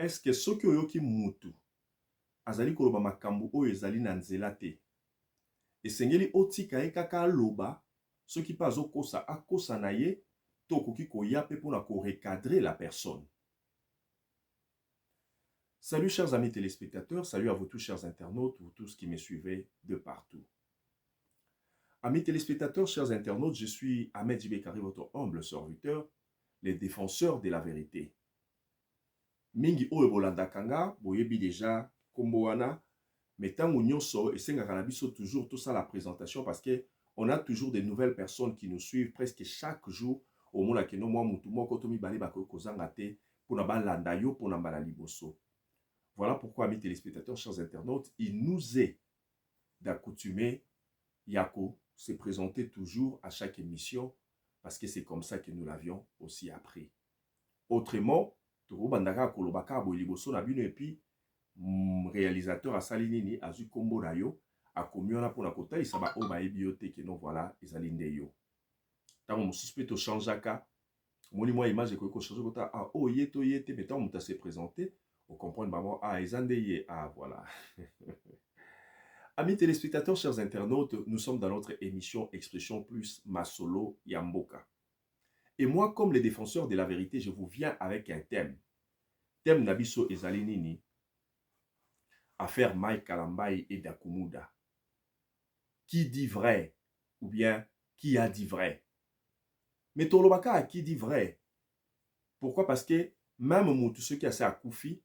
est-ce que soki oyoki mutu azali koloba makambo oyo ezali na nzela te esengeli otika ye kaka aloba soki mpe azokosa akosa na ye to okoki koya mpe mpona korecadrer la personne. Salut chers amis téléspectateurs, salut à vous tous chers internautes, vous tous qui me suivez de partout. Amis téléspectateurs, chers internautes, je suis Ahmed Jibekari, votre humble serviteur, les défenseurs de la vérité. Mingi oyo bolandakanga, boyebi déjà kombo wana, mais tango nyonso esengaka na biso toujours tout ça la présentation parce que on a toujours de nouvelles personnes qui nous suivent presque chaque jour au mona keno mwa mutu moko to mibale bakoki kozanga te pona balanda yo pona mbala liboso. Voilà pourquoi, amis téléspectateurs, chers internautes, il nous est d'accoutumer Yako se présenter toujours à chaque émission parce que c'est comme ça que nous l'avions aussi appris. Autrement, Bandaka Kolobaka Boiliboso Nabino et puis réalisateur à Salinini Azu Kombo Nayo a commis on a pour la kota il s'aba oba ebiote que non voilà ezalinde yo. Tant mon suspect au changeaka moni moi image ko changer kota ah oh yeto yete mais tant on s'est présenté on comprend maman ah ezandeye ah voilà. Amis téléspectateurs, chers internautes, nous sommes dans notre émission Expression Plus Masolo Yamboka. Et moi, comme les défenseurs de la vérité, je vous viens avec un thème. Thème Nabiso Ezalinini. Affaire Mike Kalambai et Dakumuda. Qui dit vrai? Ou bien, qui a dit vrai? Mais Tolobaka a qui dit vrai? Pourquoi? Parce que même tous ceux qui a fait à Koufi,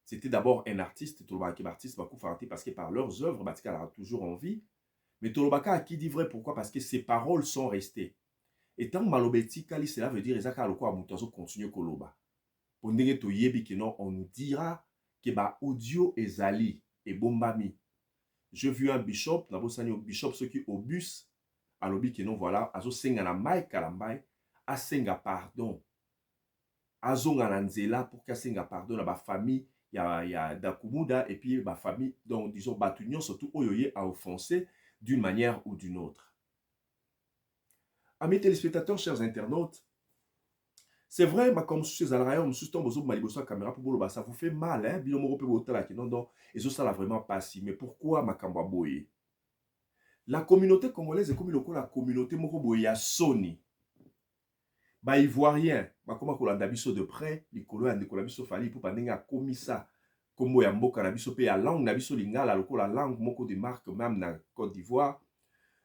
c'était d'abord un artiste, Tolobaka artiste, parce que par leurs œuvres, Batika a toujours envie. Mais Tolobaka a qui dit vrai? Pourquoi? Parce que ses paroles sont restées. Et tant malobeti kali, cela veut dire ezaka loko amutazo continue koloba. Pondenge to yebi que non, on nous dira que ba audio ezali et bombami. Je vu un bishop, na bosani au bishop ceux qui au bus, alobi que non voilà, azo senga na Mike Kalambai, a senga pardon. Azo ngananzela pour ka senga pardon na ba famille ya Dakumuda et puis ba famille donc disons batunion surtout oyoye a offensé d'une manière ou d'une autre. Amis téléspectateurs, chers internautes, c'est vrai, comme je suis à la caméra pour ça vous fait mal, hein? Et ça vraiment pas si. Mais pourquoi Makamba Boye? La communauté congolaise est comme la communauté Mokoboya Sony. Bah, Ivoirien, comme Kolanda Biso de près, les colons de Kolabiso Fali pour Panenga Komisa, comme Yamboka Nabiso Pe, la langue Nabiso Lingala, la langue Moko de marque même dans Côte d'Ivoire.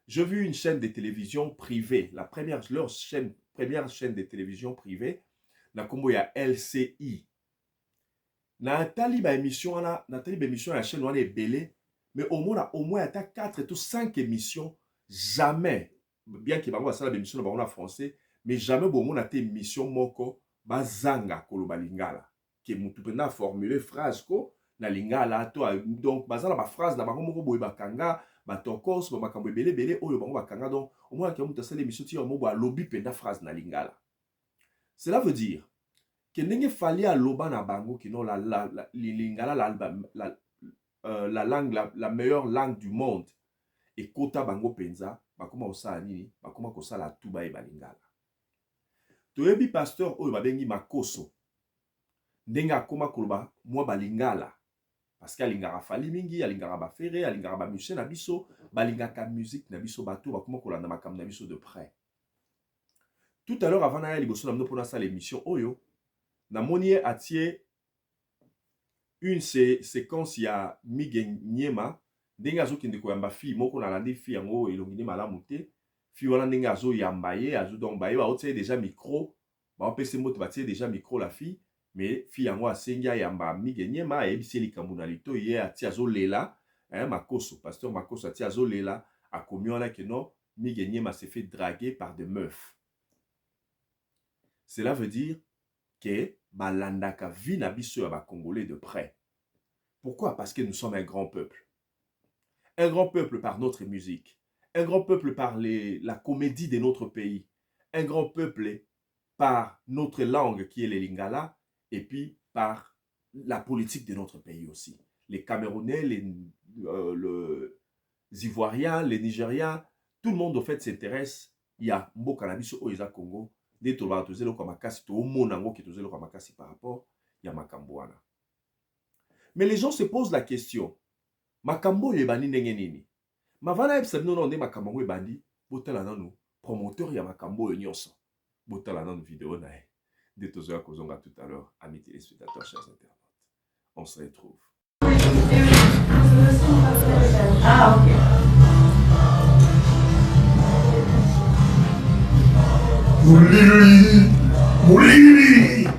J'ai vu une chaîne de télévision privée, leur première chaîne de télévision privée, na kombo ya LCI. Nathalie ba émission là, Nathalie ba émission la chaîne est belé, mais au moins 4 ou 5 émissions jamais bien que bango ça la émission na français, mais jamais bon na émission moko bazanga koloba lingala que mutu pena formuler phrase ko na lingala to donc bazala ba phrase na bango moko boye bakanga batokos ba makambo belé oyo bango bakanga donc au moins que mutu sala émission ti mo ba lobby pena phrase na lingala. Cela veut dire que n'enge fali à loba na bango qui non la lingala la langue la meilleure langue du monde et kota bango penza bakoma osala nini bakoma kosala tuba e balingala. Toyebi pasteur oyo babengi Makoso ndenge akoma koloba mwa balingala parce que alingaka fali mingi alingaka ba ferré alingaka ba musicien na biso balingaka musique na biso bato bakoma kolanda makambo na biso de près. Tout à l'heure avant na ya liboso na mno pona sa l'émission oyo na moni atie une séquence ya Mige Nyema ndenge azokende koyamba fille moko na landi fille yango elongi malamu te fille wana ndenge azoyamba ye azo donc baye baotie déjà micro baopesa moto batie déjà micro la fille mais fille yango asengi ayamba Mige Nyema ayebisi likambo na lito ye atie azolela Makoso pasteur Makoso atie azolela akomi wana que non Mige Nyema s'est fait draguer par des meufs. Cela veut dire que balandaka vi na biso ya ba Congolais de près. Pourquoi? Parce que nous sommes un grand peuple. Un grand peuple par notre musique. Un grand peuple par la comédie de notre pays. Un grand peuple par notre langue qui est le lingala et puis par la politique de notre pays aussi. Les Camerounais, les Ivoiriens, les Nigériens, tout le monde au fait s'intéresse. Il y a Mboka na biso Oiza Congo. Dès que tu vas te par rapport à Yamakambouana. Mais les gens se posent la question. Makambo yebani ndenge nini. Mavana yebisa bino nde makambo yebandi. Botala nanu promoteur ya makambo nyonso. Botala nanu vidéo na ye. De tozoya kozonga tout à l'heure, amis téléspectateurs, chers internautes. On se retrouve. Ah, ok. Moulili, Moulili.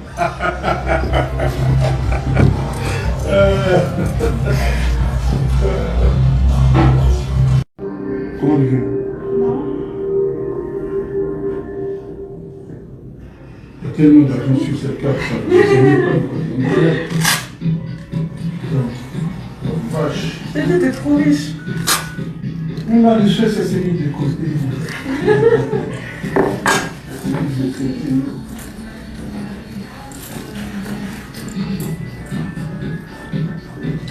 Comment tu fais? Il y a tellement d'argent sur cette carte, ça ne sait pas. Vache. T'es trop riche. La richesse, elle s'est mise de côté.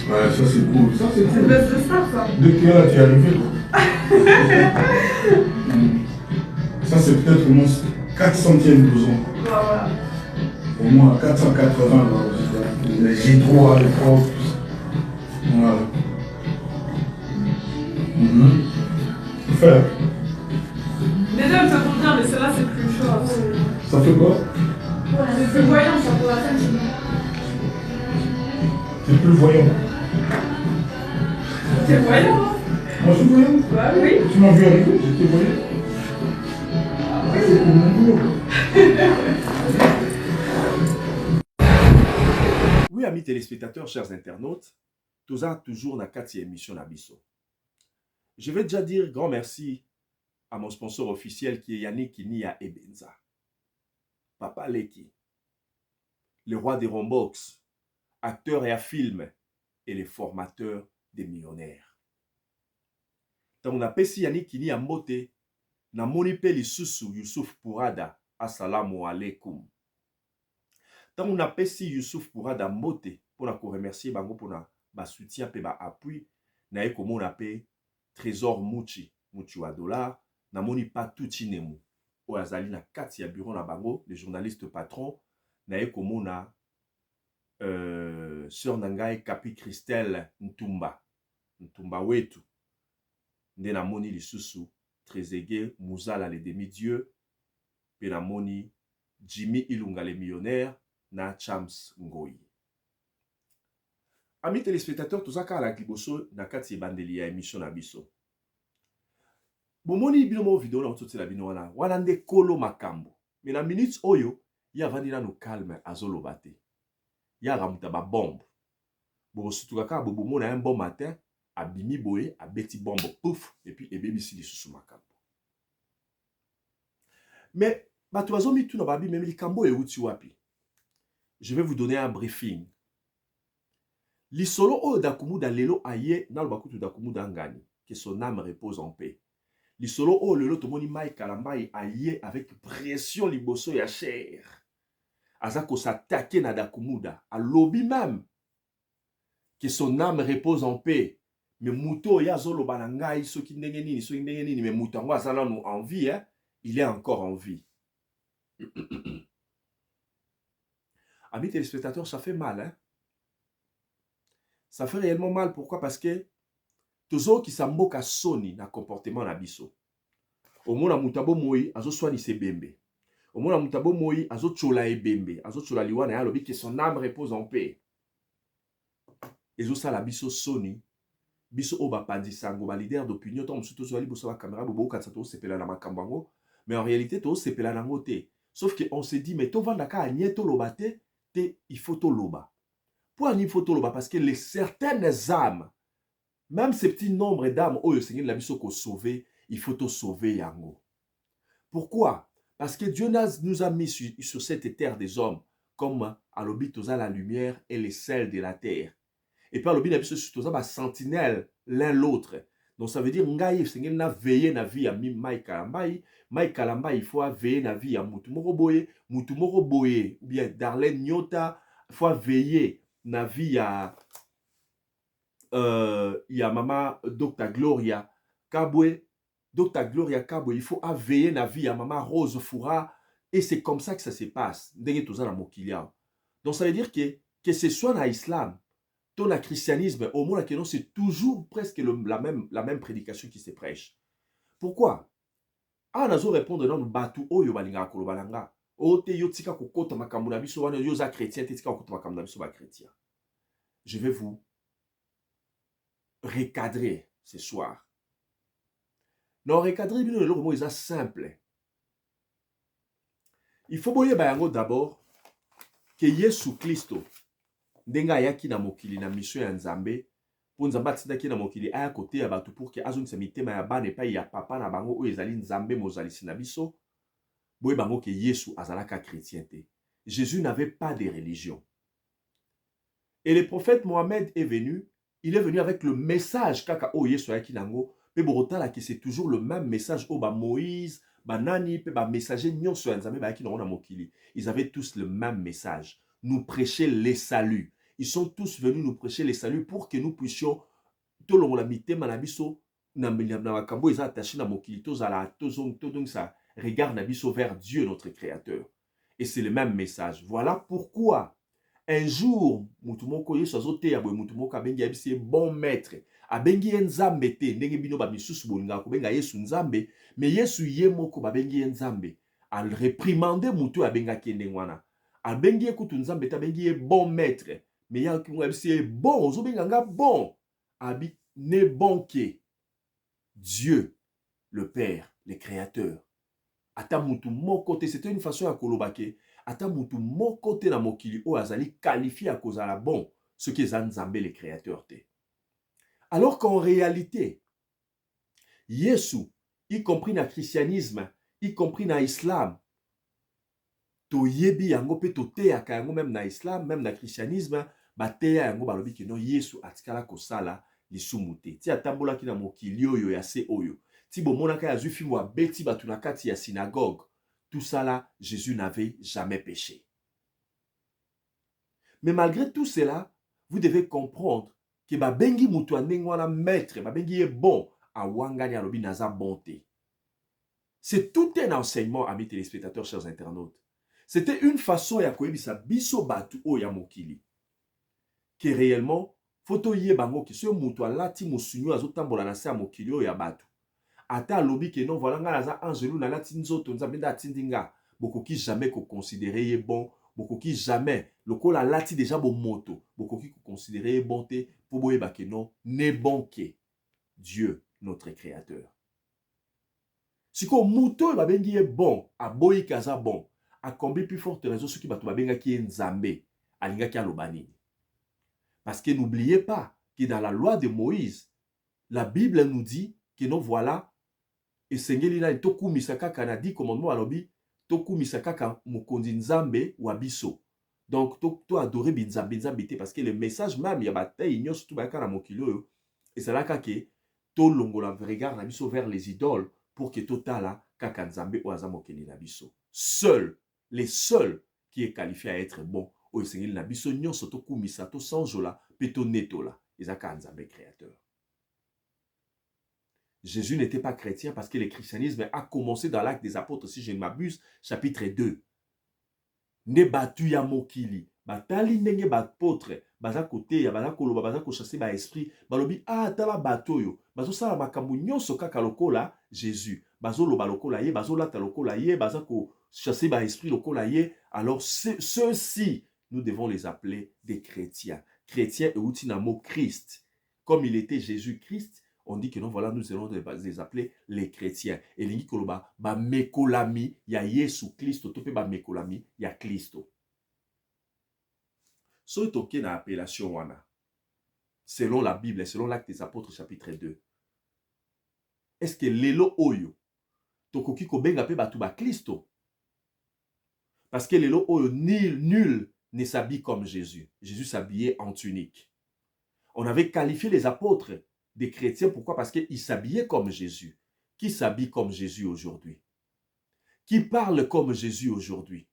Ouais, ça c'est cool. Ça c'est cool. C'est ça. De quelle heure tu es arrivé toi? Ça c'est peut-être mon 400e blouson. Voilà. Au moins 480 là. Les G3 à l'époque. Voilà. Faire. Les deux elles se font bien, mais celle-là c'est plus chaud. Ça fait quoi? C'est plus voyant, ça pour la scène, c'est bien. C'est plus voyant. T'es voyant, hein? Moi je suis voyant. Bah oui. Tu m'as vu arriver, j'étais voyant. C'est pour mon boulot. Oui, amis téléspectateurs, chers internautes, Toza toujours na kati émission Nabiso. Je vais déjà dire grand merci à mon sponsor officiel qui est Yannick Kinia Ebenza. Papa Leki, le roi des Rombox, acteur et à film et le formateur des millionnaires. Tant on appelle si Yannick Kinia Mbote, na moni pe lisusu Youssouf Pourada, assalamu alaikum. Tant on appelle si Youssouf Pourada Mbote, pour la remercier bango pour na soutien pe ba appui, na e comme on appelle Trésor Mouchi, Mouchi wa dollar, na moni pas tout chinemu. O azali na kati ya bureau na bango, les journalistes patrons, na e comme on a Sœur Nangai Kapi Christelle Ntumba wetu. Nde na moni lisusu Trezege Muzala le demi-dieu, pe na moni Jimmy Ilunga le millionnaire, na Chams Ngoi. Amis téléspectateurs, tout ça ka la liboso na kati bandeli ya émission na biso. Bomoni binomo vidéo na ototi la bino wana nde kolo makambo. Mais na minutes oyo, ya vandi na no calme azoloba te. Ya ramuta ba bombe. Bo sutuka ka bo bomona un bon matin, abimi boye, abeti bombe pouf et puis ebebisi lisusu makambo. Mais bato bazomi tu na babi même likambo e uti wapi. Je vais vous donner un briefing. Lisolo o dakumuda lelo aye na lobakutu dakumuda ngani, que son âme repose en paix. Lisolo o lelo tomoni Mike Kalambai aye avec pression liboso ya chair. Azako s'attaquer na dakumuda, a lobby même que son âme repose en paix. Mais muto ya zolo banangai soki ndenge nini mais mutango azala no en vie hein, il est encore en vie. Amis téléspectateurs, ça fait mal hein. Ça fait réellement mal. Pourquoi? Parce que toujours qui s'amboka soni na comportement na biso. Au mona mutabo moi azo soigner ses bembe. Au mona mutabo moi azo chola e bembe, azo chola liwana ya lobi que son âme repose en paix. Ezo sala biso soni, biso oba pandisango ba leader d'opinion tom surtout sur liboso ba caméra bobo katsato sepela na makambango, mais en réalité to sepela na ngote. Sauf que on se dit mais to vanda ka nyeto lobate te il faut to loba. Pour il faut to loba parce que les certaines âmes, même ces petits nombres d'âmes, oh le Seigneur l'a mis au sauver, il faut te sauver yango. Pourquoi? Parce que Dieu nous a mis sur cette terre des hommes comme à l'obit à la lumière et les sels de la terre. Et puis à l'obit sur la sentinelle l'un l'autre. Donc ça veut dire ngai Seigneur n'a veillé na vie à Mike Kalambai, il faut veiller na vie à Mutumoro Boye, ou bien Darlene Nyota, il faut veiller na vie à Mama Dr. Gloria Kabwe, il faut veiller na vie à Mama Rose Foura, et c'est comme ça que ça se passe. Donc ça veut dire que ce soit dans l'islam, ton christianisme, au moins, c'est toujours presque la même prédication qui se prêche. Pourquoi? Ah, nazo répondre dans le bateau, oyo balinga kolobalanga. O te yo tika kokota makambo na biso wana yo za chrétien te tika kokota makambo na biso ba chrétien. Je vais vous recadrer ce soir. Non, recadrer bino le mot est simple. Il faut boye bayango d'abord que Yesu Christo ndenga yaki na mokili na mission ya Nzambe. Po Nzambe atindaki na mokili aya kote ya bato pour que azongisa mitema ya bana epai ya papa na bango oyo ezali Nzambe mozalisi na biso. Boye bango que Yesu azalaka chrétien te. Jésus n'avait pas de religion. Et le prophète Mohamed est venu, il est venu avec le message kaka o Yesu ayaki nango, pe borotala que c'est toujours le même message o ba Moïse, ba nani pe ba messager nyonso ya Nzambe ba yaki nango na mokili. Ils avaient tous le même message. Nous prêcher les saluts. Ils sont tous venus nous prêcher les saluts pour que nous puissions tolongola mitema na biso na makambo eza attaché na mokili tozala tozong ça regarde na biso vers Dieu notre créateur. Et c'est le même message. Voilà pourquoi un jour mutu moko Yesu azote ya boye mutu moko abengi yebisi bon maître abengi Nzambe te ndenge bino ba misusu bolinga ko benga Yesu Nzambe mais Yesu ye moko babengi Nzambe al réprimander mutu abenga kende ngwana abengi ekutu Nzambe te abengi bon maître mais ya ki yebisi bon ozobenga nga bon abi ne bon que Dieu le Père le créateur. Ata mutu moko te, c'était une façon ya kolobake ata mutu moko te na mokili o azali qualifié à kozala bon ce qui est Nzambe le créateur te. Alors qu'en réalité Yesu y compris na christianisme y compris na islam to yebi yango pe to teyaka yango même na islam même na christianisme bateya yango balobi ke non Yesu atikala kosala lisumu te ti atambolaki na mokili oyo ya se oyo ti bomonaka ya zwi filmu abeti bato na kati ya synagogue. Tout ça là, Jésus n'avait jamais péché. Mais malgré tout cela, vous devez comprendre que babengi mutu andengwana maître, babengi bon, a wangani alobi naza bonté. C'est tout un enseignement, amis téléspectateurs, chers internautes. C'était une façon ya koyebisa biso batu o ya mokili. Que réellement, photo ye bango ki so mutu alati musunyu azotambola na se ya mokili o ya batu. Ata lobi ke non voilà nga naza angelou na lati nzoto Nzambe nda atindinga bokoki jamais ko considérer ye bon bokoki jamais lokola lati déjà bo moto bokoki ko considérer ye bon te po boyeba ke non ne bon que Dieu notre créateur. Siko muto babengi ye bon aboyi kaza bon a combien plus forte raison ceux qui bato babenga ki Nzambe alinga ki alobani. Parce que n'oubliez pas que dans la loi de Moïse la Bible nous dit que non voilà et sengeli na toku misaka kana di commandement alobi toku misaka ka mokonzi Nzambe wa biso. Donc to adorer Nzambe te parce que le message même ya bataille nyonso tout ba kana mokili oyo et c'est là que to longola regard na biso vers les idoles pour que totala kaka Nzambe o aza mokili na biso. Les seuls qui est qualifié à être bon o sengeli na biso nyonso toku misato sanjola peto netola ezaka Nzambe créateur. Jésus n'était pas chrétien parce que le christianisme a commencé dans l'Acte des Apôtres, si je ne m'abuse, chapitre 2. Ne batu ya mokili, batali ndenge bapôtre, baza kote ya baza koloba baza ko chasser ba esprit, balobi ah tala batoyo, bazo sala makambu nyonso kaka lokola Jésus, bazo loba lokola ye, bazo lata lokola ye, baza ko chasser ba esprit lokola ye. Alors ceux-ci, nous devons les appeler des chrétiens. Chrétiens et outil na mot Christ. Comme il était Jésus-Christ, on dit que non, voilà, nous allons les appeler les chrétiens. Et les koloba, ba mekolami, ya Yesu Christo, tope ba mekolami, ya Christo. So toke na appellation wana, selon la Bible, selon l'Acte des Apôtres, chapitre 2. Est-ce que lelo oyo, tokoki kobenga pe batu ba Christo? Parce que lelo oyo, nul ne s'habille comme Jésus. Jésus s'habillait en tunique. On avait qualifié les apôtres des chrétiens. Pourquoi? Parce qu'ils s'habillaient comme Jésus. Qui s'habille comme Jésus aujourd'hui? Qui parle comme Jésus aujourd'hui?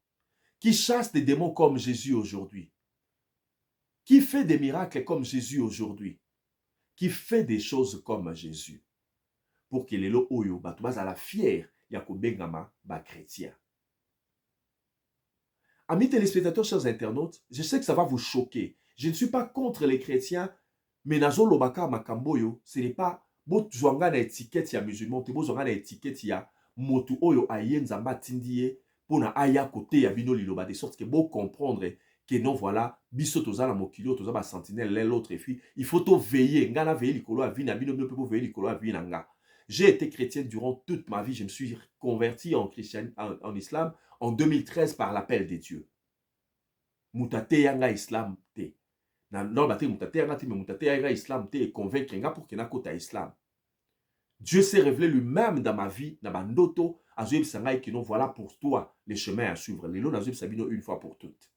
Qui chasse des démons comme Jésus aujourd'hui? Qui fait des miracles comme Jésus aujourd'hui? Qui fait des choses comme Jésus? Pour que les lo oyo batubaz à la fière yako bengama ba chrétien. Amis téléspectateurs, chers internautes, je sais que ça va vous choquer. Je ne suis pas contre les chrétiens, mais nazo lobaka makamboyo, ce n'est pas bozwanga na étiquette ya musulman, te bozwanga na étiquette ya motu oyo aye nzamba tindie pona aya côté ya bino liloba, de sorte que bo comprendre que non voilà, biso toza na mokili toza ba sentinelle l'un l'autre et puis il faut to veiller, ngana veiller likolo a vie na bino bino peut veiller likolo a vie na nga. J'ai été chrétien durant toute ma vie, je me suis converti en islam en 2013 par l'appel des dieux. Mutate yanga islam te. Non, bate mutate yanga te, mais mutate yanga islam te et convaincre nga pour que na kota islam. Dieu s'est révélé lui-même dans ma vie, dans ma noto, azoyeb sangai qui non voilà pour toi les chemins à suivre. Les lots azoyeb sabino une fois pour toutes.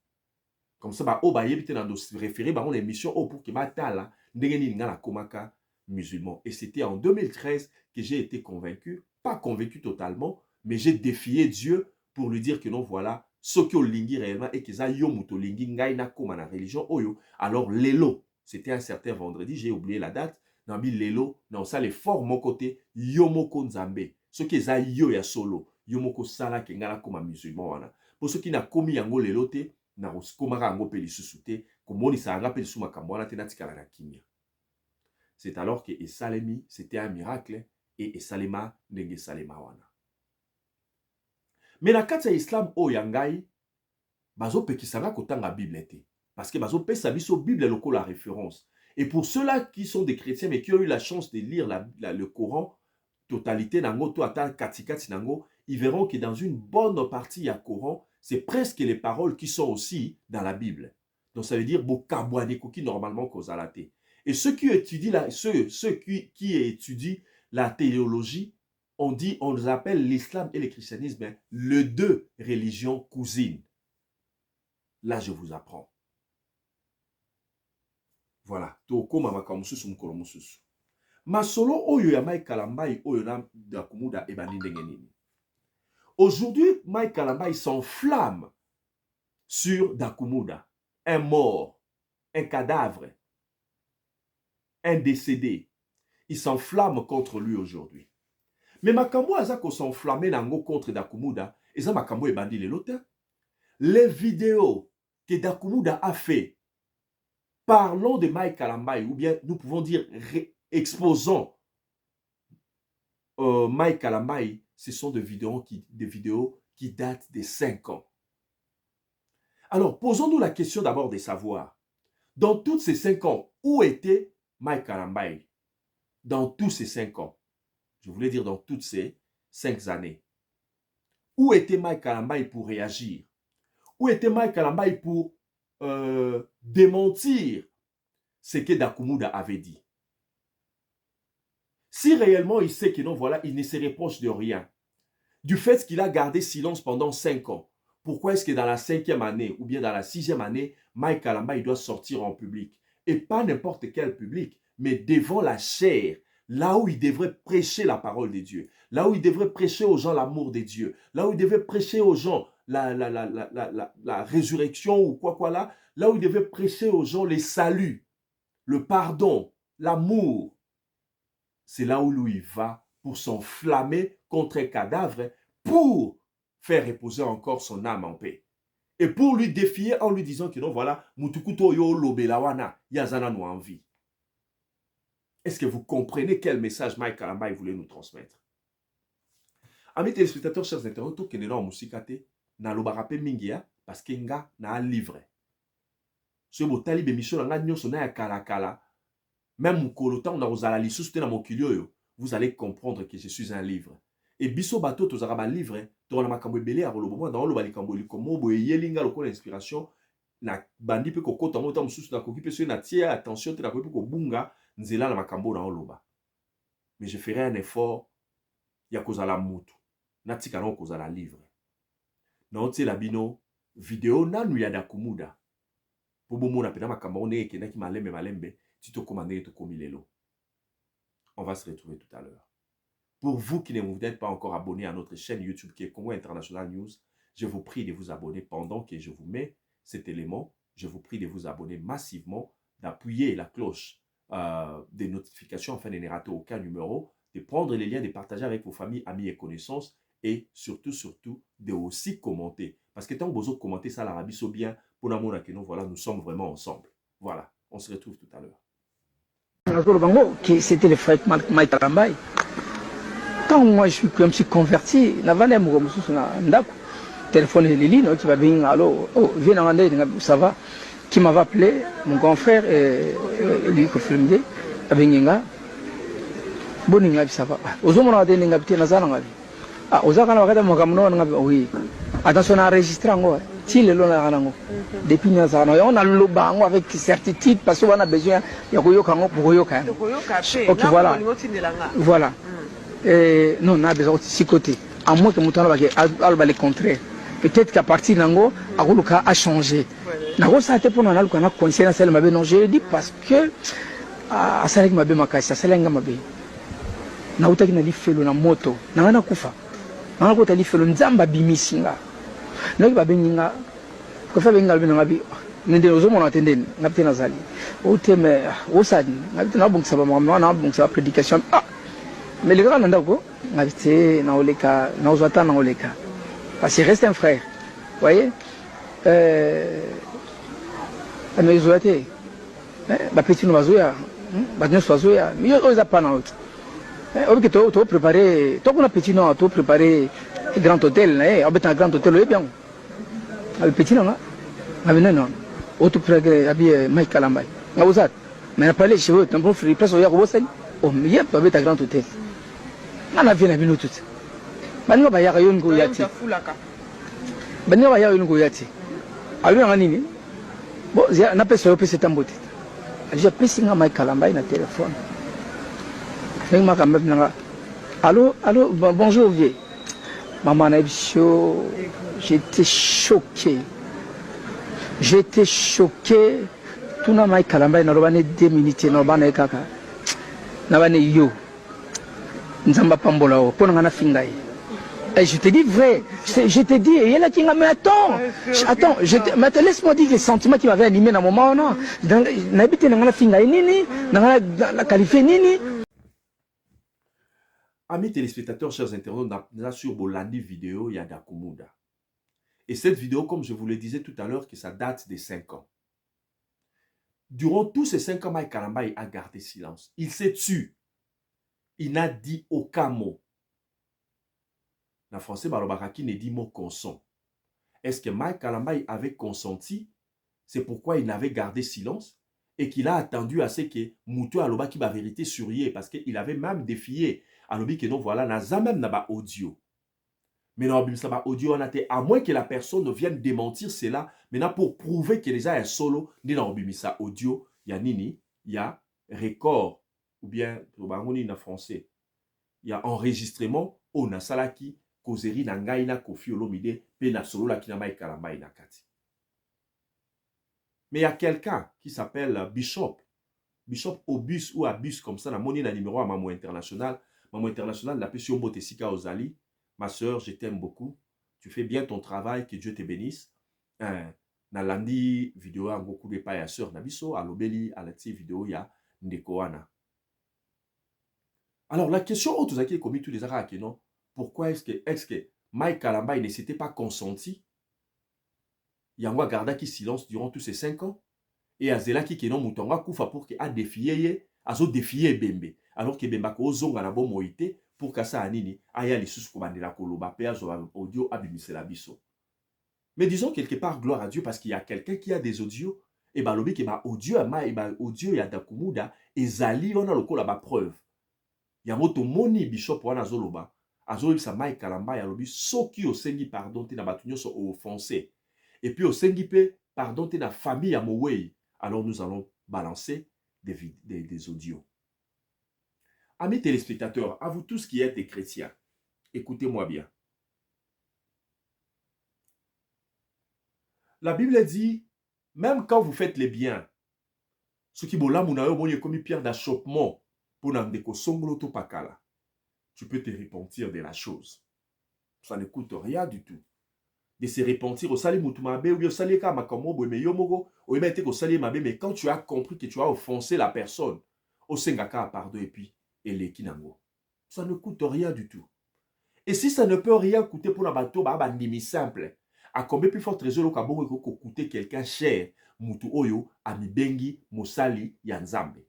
Comme ça, bah, oh, bah, yebite dans nos référés, bah, on émission, oh, pour que ma tala, ndengeni nga la komaka musulman. Et c'était en 2013 que j'ai été convaincu, pas convaincu totalement, mais j'ai défié Dieu pour lui dire que non, voilà, ce que lingi réellement et que ça yomuto lingi ngai na koma na religion oyo. Alors, lelo, c'était un certain vendredi, j'ai oublié la date, nambi lelo, non, ça les fort mon côté, yomoko nzambe. Ce que ça yo ya solo, yomoko sala ke nga la koma musulman wana. Pour ceux qui n'a commis yango lelo te, na komaka yango pe lisusu te, komonisa yanga pe lisusu makambo wana te natikala na kimia. C'est alors que esalemi, c'était un miracle, et esalema ndenge salema wana. Mais na kati ya islam o yangai, bazo pekisanga kotanga Bible te. Parce que bazo pesa biso Bible loko la référence. Et pour ceux-là qui sont des chrétiens, mais qui ont eu la chance de lire le Coran, totalité nango, to ata katikati nango, ils verront que dans une bonne partie du Coran, c'est presque les paroles qui sont aussi dans la Bible. Donc ça veut dire bokabwaneko qui normalement kozalate. Et ceux qui étudient qui étudient la théologie, on les appelle l'islam et le christianisme les deux religions cousines. Là je vous apprends. Voilà. Tokoma makamususu mukolo mususu. Masolo oyo ya Mike Kalambai oyo na Dakumuda ebandi ndenge nini. Aujourd'hui, Mike Kalambai s'enflamme sur Dakumuda, un mort, un cadavre, un décédé. Il s'enflamme contre lui aujourd'hui. Mais makambo azako s'enflammer nango contre Dakumuda, et ça makambo ebandi le lotin. Les vidéos que Dakumuda a fait, parlons de Mike Kalambai, ou bien nous pouvons dire exposons Mike Kalambai, ce sont des vidéos qui datent de 5 ans. Alors, posons-nous la question d'abord de savoir, dans tous ces 5 ans, où était Mike Kalambai? Dans tous ces 5 ans. Je voulais dire dans toutes ces 5 années. Où était Mike Kalambai pour réagir? Où était Mike Kalambai pour démentir ce que Dakumuda avait dit? Si réellement il sait que non, voilà, il ne se reproche de rien, du fait qu'il a gardé silence pendant 5 ans, pourquoi est-ce que dans la 5e année ou bien dans la 6e année, Mike Kalambai doit sortir en public? Et pas n'importe quel public, mais devant la chair, là où il devrait prêcher la parole de Dieu, là où il devrait prêcher aux gens l'amour de Dieu, là où il devrait prêcher aux gens la résurrection ou quoi là où il devait prêcher aux gens les saluts, le pardon, l'amour. C'est là où lui va pour s'enflammer contre un cadavre pour faire reposer encore son âme en paix. Et pour lui défier en lui disant que non, voilà, mutukuto yo lobelawana, yazana no envie. Est-ce que vous comprenez quel message Mike Kalambai voulait nous transmettre? Amis téléspectateurs, chers internautes, qui n'est pas en musikate, na lobarape mingia, parce que nga na un livre. Ce botali bemission nga nyonso na ya kala. Même vous allez comprendre que je suis un livre. Et biso bato tozaraba livre, tozala makambo ebele ya koloba dans lo balikambo likomo boye yelinga lokola inspiration na bandi pe kokota mota mususu na koki pe so na tia attention te na koki pe ko bunga nzela na makambo na oloba. Mais je ferai un effort ya kozala mutu. Na tika na kozala livre. Na otie la bino vidéo nanu ya Dakumuda. Po bomona pe na makambo ne ekendaki malembe. On va se retrouver tout à l'heure. Pour vous qui ne vous êtes pas encore abonné à notre chaîne YouTube qui est Congo International News, je vous prie de vous abonner pendant que je vous mets cet élément. Je vous prie de vous abonner massivement, d'appuyer la cloche des notifications afin de ne rater aucun numéro, de prendre les liens, de partager avec vos familles, amis et connaissances et surtout de aussi commenter. Parce que tant que vous commentez ça, l'Arabie so bien, pour l'amour que nous, voilà, nous sommes vraiment ensemble. Voilà, on se retrouve tout à l'heure. C'était le frère Mike Kalambai. Quand moi je me suis converti, téléphone Lili, qui va venir, allô, oh, viens en ça va, qui m'avait appelé, mon grand frère, lui, qui filmé, avec Ninga, bon, Ninga, ça va. Aux hommes, on a des Ninga, ah, aux Akana, oui. Attention à enregistrer, si le long depuis nous on a le bango avec certitude parce qu'on a besoin de ok, voilà. Voilà. Non, on a besoin de six côtés. À moins que Moutana va le contraire. Peut-être qu'à partir d'Ango, Agoluka a changé. Nago, ça a été pour nous, on a conscience de ma non, je dis parce que à Salek Mabe Makasi, à Salek Mabe. Nauta qui n'a dit fait la moto, n'a kufa. N'a pas dit fait le Nzamba Bimisinga. N'a pas beninga. Quand fait bengal benangabi, n'était aux hommes on attendait, n'a pas nazali. Au thème, au sadi, n'a pas bon ça va moi, n'a bon ça prédication. Ah, mais les gars n'ont pas, n'a pas na oleka, na ozwata na oleka. Parce qu'il reste un frère, voyez. Mais ozwate, bah petit nous vazoya, bah nous vazoya, mais ils a pas na autre. On veut que tu préparer, toi qu'on a petit non, tu préparer grand hôtel, on va un grand hôtel, oui bien. Avec petit non, non, autre près habillé Mike Kalambai. On vous a, mais on a parlé chez vous, on peut faire place au Yagousani. Oh, mais il y a pas un grand hôtel. On a vu nous toutes. Maintenant, il y a une goyati. Maintenant, il y a une goyati. Alors, on a dit, bon, on a pas sur le PC tamboté. J'ai passé un Mike Kalambai dans le téléphone. Allô, allô, bonjour, vieux. Maman, j'étais choqué. J'étais choqué. Tout le monde Kalamba, n'a pas 2 minutes, n'a pas kaka. N'a pas yo. Nzamba pambola, pour n'a fingaï. Et je te dis vrai, je te dis, il y a là qui m'a mais attends, laisse-moi dire les sentiments qui m'avaient animé dans mon moment, non. N'habite n'a pas fingaï nini, n'a pas qualifié nini. Amis téléspectateurs, chers internautes, nous sur Bolandi vidéo, il y a Dakumuda. Et cette vidéo, comme je vous le disais tout à l'heure, que ça date de 5 ans. Durant tous ces 5 ans, Mike Kalambai a gardé silence. Il s'est tué. Il n'a dit aucun mot. En français, Barobakaki ne dit mot consent. Est-ce que Mike Kalambai avait consenti? C'est pourquoi il n'avait gardé silence et qu'il a attendu à ce que Moutou Aloba qui va vérité sur lui parce qu'il avait même défié Alobi que non voilà, n'a même n'a pas audio. Mais non, ça va audio on a été à moins que la personne ne vienne démentir cela. Maintenant pour prouver que déjà est solo, ni dans ça audio, il y a nini, il y a record ou bien en français, il y a enregistrement on a salaki kozeri na ngai na Kofi Olomide pe na solo la kina Mike Kalambai na kati. Mais il y a quelqu'un qui s'appelle Bishop Obus ou Abus comme ça, la monnaie na numéro à Maman International. Maman International, la paix sur Mbotesika Ozali. Ma soeur, je t'aime beaucoup. Tu fais bien ton travail, que Dieu te bénisse. Na landi vidéo a beaucoup de paille à soeur Nabiso, à l'obéli, à la vidéo, il y a Ndekoana. Alors la question autre qui est commis tous les arabes, non? Pourquoi est-ce que Mike Kalambai ne s'était pas consenti? Yangwa garda qui silence durant tous ces 5 ans. Et Azela qui non Moutonga Koufa pour qu'il a défié, azo défié Bembe. Alors que Bemba ko zonga na bo moïté pour kasa anini aya les sous komandela koloba pe azo audio abimisela biso. Mais disons quelque part gloire à Dieu parce qu'il y a quelqu'un qui a des audios et ba lobi ke ba audio ama et ba audio ya Dakumuda ezali wana lokola ba preuve. Ya moto moni bishop wana zoloba azo sa Mike Kalambai alobi soki osengi pardon te na batunyo so offensé. Et puis osengi pe pardon te na famille ya Mowei. Alors nous allons balancer des audios. Amis téléspectateurs, à vous tous qui êtes des chrétiens, écoutez-moi bien. La Bible dit, même quand vous faites les biens, ce qui bola mounayo moye comme pierre d'achoppement pour n'andeko songolo to pakala, tu peux te repentir de la chose. Ça ne coûte rien du tout. De se repentir au sali moutumabe ou au sali kamakomo mais yomogo ou emete au sali mabe, mais quand tu as compris que tu as offensé la personne, au sengaka pardon et puis et kinango. Ça ne coûte rien du tout. Et si ça ne peut rien coûter pour la bateau, bah nimi simple. À combien plus fort trésor le kabongo ko coûter quelqu'un cher, mutu oyo amibengi mosali ya nzambe.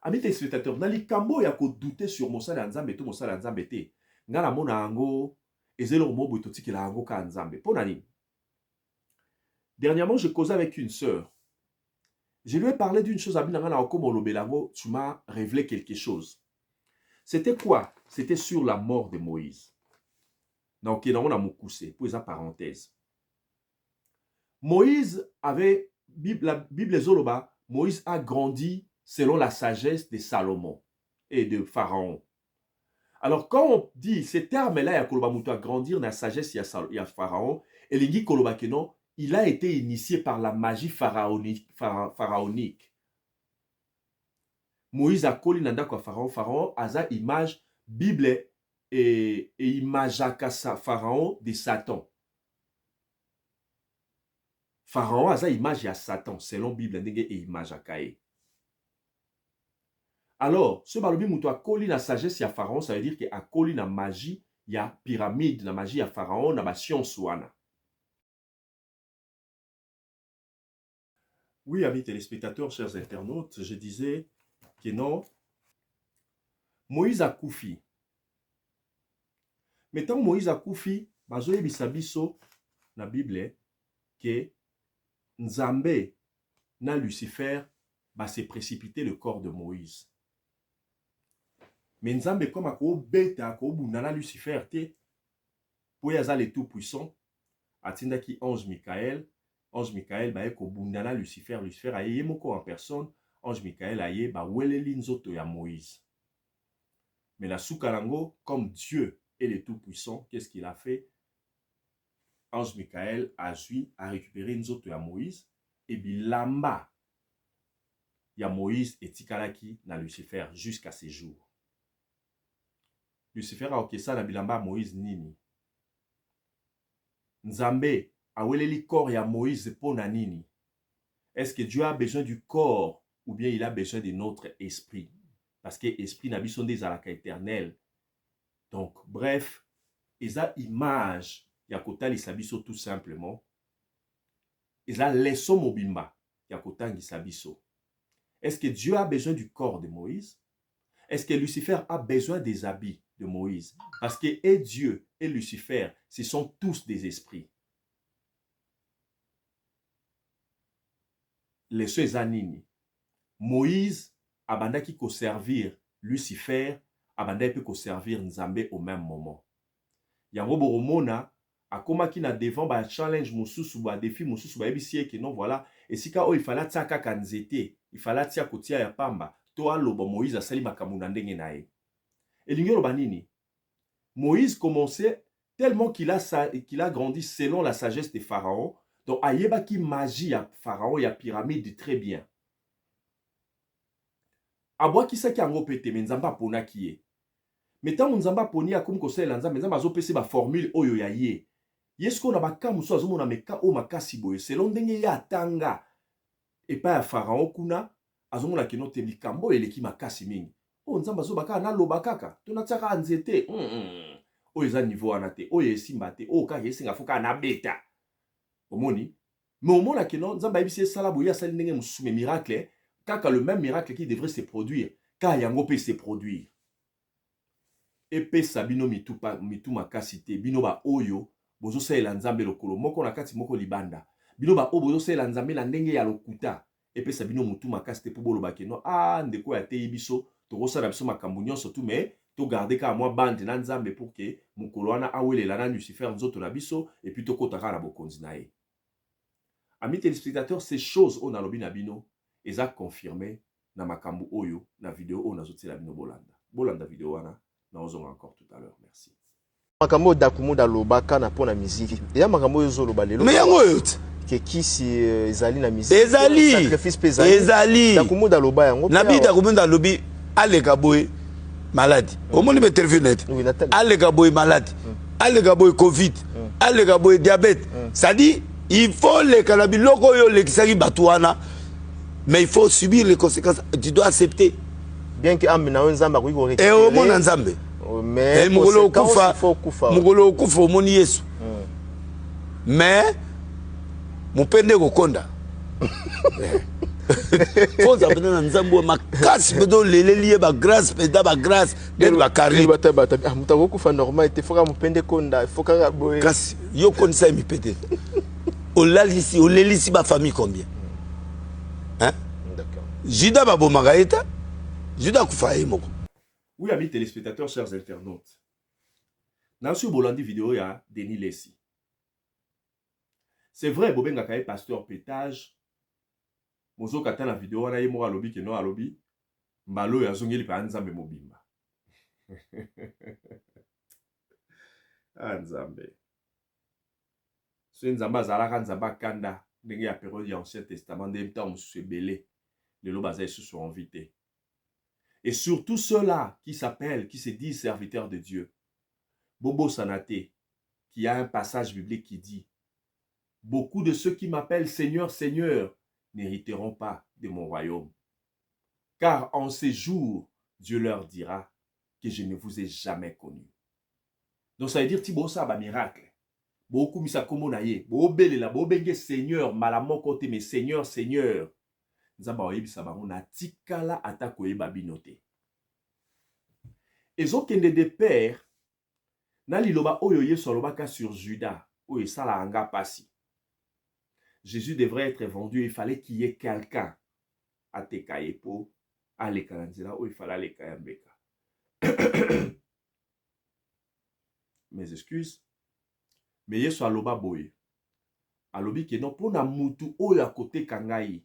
Amis téléspectateurs, dans les kambo ya ko douter sur mosali ya nzambe to mosali ya nzambe te. Ngana mona ango ezelo mo boto tikela ango ka nzambe. Pona nini? Dernièrement, je causais avec une sœur. Je lui ai parlé d'une chose, tu m'as révélé quelque chose. C'était quoi? C'était sur la mort de Moïse. Donc, on a moukoussé, pour esa parenthèse. Moïse avait, la Bible Zoloba, Moïse a grandi selon la sagesse de Salomon et de Pharaon. Alors, quand on dit ces termes-là, il y a grandir dans la sagesse, il y a Pharaon, et il dit que non, il a été initié par la magie pharaonique. Moïse a collé nanda kwa Pharaon. Pharaon a sa image Bible et image à Pharaon de Satan. Pharaon a sa image à Satan selon Bible et image à Kaé. Alors, ce balobi mouto a collé la sagesse à Pharaon, ça veut dire qu'il a collé la magie, il y a pyramide, la magie à Pharaon, na ba science wana. Oui, amis téléspectateurs, chers internautes, je disais que non, Moïse a koufi. Mais tant Moïse a koufi, bazoye bisabiso na Bible que Nzambe na Lucifer va se précipiter le corps de Moïse. Mais Nzambe comme a ko beta ko bundana Lucifer te pour yaza le tout puissant atinda ki ange Michael. Ange Michael ba eko bundana Lucifer. Lucifer a yé moko en personne. Ange Michael a yé ba weleli nzoto ya Moïse. Mais la soukarango, comme Dieu est le tout-puissant, qu'est-ce qu'il a fait? Ange Michael a récupéré nzoto ya Moïse et bilamba ya Moïse et tikalaki na Lucifer jusqu'à ces jours. Lucifer a okesa na bilamba Moïse nini. Nzambe a weleli corps ya Moïse pour na nini. Est-ce que Dieu a besoin du corps ou bien il a besoin de notre esprit? Parce que l'esprit n'a besoin des alaka éternels. Donc, bref, esa image ya kotali sabiso tout simplement. Esa leso mobimba ya kotangi sabiso. Est-ce que Dieu a besoin du corps de Moïse? Est-ce que Lucifer a besoin des habits de Moïse? Parce que et Dieu et Lucifer, ce sont tous des esprits. Les seuls anini. Moïse abandaki ko servir Lucifer, abandaki ko servir Nzambe au même moment. Yango boromona akomaki na devant ba challenge mususu ba défi mususu ba ebisi que non voilà et sika o il fallait tia kaka nzete, il fallait tia kotia ya pamba. To aloba Moïse asali makambo na ndenge na ye. Elingi loba nini? Moïse commençait tellement qu'il a grandi selon la sagesse de Pharaon. Donc ayeba ki magie à Pharaon ya pyramide très bien. Abwa ki sa ki ango pete mais Nzamba pona ki ye. Mais tant Nzamba poni akum ko sela Nzamba Nzamba zo pese ba formule oyo ya ye. Yesko na baka muso azo mona meka o makasi boye selon ndenge ya tanga. Et pas ya Pharaon kuna azo mona ki no te likambo eleki makasi mingi. O Nzamba zo baka na loba kaka. Tona tsaka nzete. O eza niveau anate. O yesimba te. O ka yesinga foka na beta. Omoni. Mais au moment que non Nzamba ebisi sala boye asali ndenge musume miracle. Kaka le même miracle qui devrait se produire, car yango peut se produire. Et pe sabino mitu makasite, bino ba oyo, bozo sa elanzambe lokolo, moko nakati moko libanda. Bino ba o bozo sa elanzambe la ndenge ya lokuta. Et pe sabino mutu makasite pour bolo bakeno, ah ndeko ya te ibiso, to rosa na biso makambu nyonso tout mais to garder ka moi bande na nzambe pour que mukolo wana awele la na Lucifer nzoto na biso et puis to kotaka na bokonzi na ye. Amis téléspectateurs, ces choses on a lobi na bino. Et ça confirmé na makambu oyo na vidéo on a zoté la bino bolanda vidéo wana na ozonga encore tout à l'heure. Merci. Makambo dakumuda lobaka na pona musique ya makambo yozo loba lelo mais yango yote ke kisi ezali na musique ezali sacrifice pezali ezali dakumuda loba yango na bi dakumuda lobi aleka boy malade omoni be intervenir aleka boy malade aleka boy covid aleka boy diabète ça dit il faut les kanabiloko yo lekisaki batuana. Mais il faut subir les conséquences. Tu dois accepter. Bien que Amina Nzamba et au monde Nzambe. Mais mokolo okufa omoni Yesu. Mais mupende kokonda. Poza bana nzambo makasi bedo leleliye ba grâce peda ba grâce de ba kari. Mutako kufa normal te foka mupende konda foka boye. Kasi yo konisa mi pede. Olelisi ba famille combien? Hein? D'accord. Judas ba bomaka eta. Judas kufa moko. Oui, amis téléspectateurs, chers internautes. Dans ce bolandi vidéo, il y a Denis Lessi. C'est vrai, Bobenga Kaye, pasteur pétage. Mozo kata na vidéo, on a eu moi à lobby, que non à lobby. Mbalo ya zongeli pa Nzambe mobimba. Nzambe. Ce Nzamba azalaka Nzamba kanda. Ndenge ya période ya Ancien Testament, ndenge temps mususu belé. Les lobazay se sont invités. Et surtout ceux-là qui s'appellent, qui se disent serviteurs de Dieu. Bobo Sanaté, qui a un passage biblique qui dit: beaucoup de ceux qui m'appellent Seigneur, Seigneur, n'hériteront pas de mon royaume. Car en ces jours, Dieu leur dira que je ne vous ai jamais connu. Donc ça veut dire Tibo ça ba miracle. Beaucoup misa komonaye, bo belela, bo benge Seigneur, malamo côté mais Seigneur, Seigneur. Nzamba oyebisa bango na tikala atako yeba binote. Ezokende de père na liloba oyo Yesu alobaka sur Judas, oyo sala anga pasi. Jésus devrait être vendu, il fallait qu'il y ait quelqu'un à Tekayepo, à l'Ekalanzela, où il fallait aller Kayambeka. Mes excuses. Mais Yesu aloba boye. Alobi que non, pour na mutu oyo à côté kangai,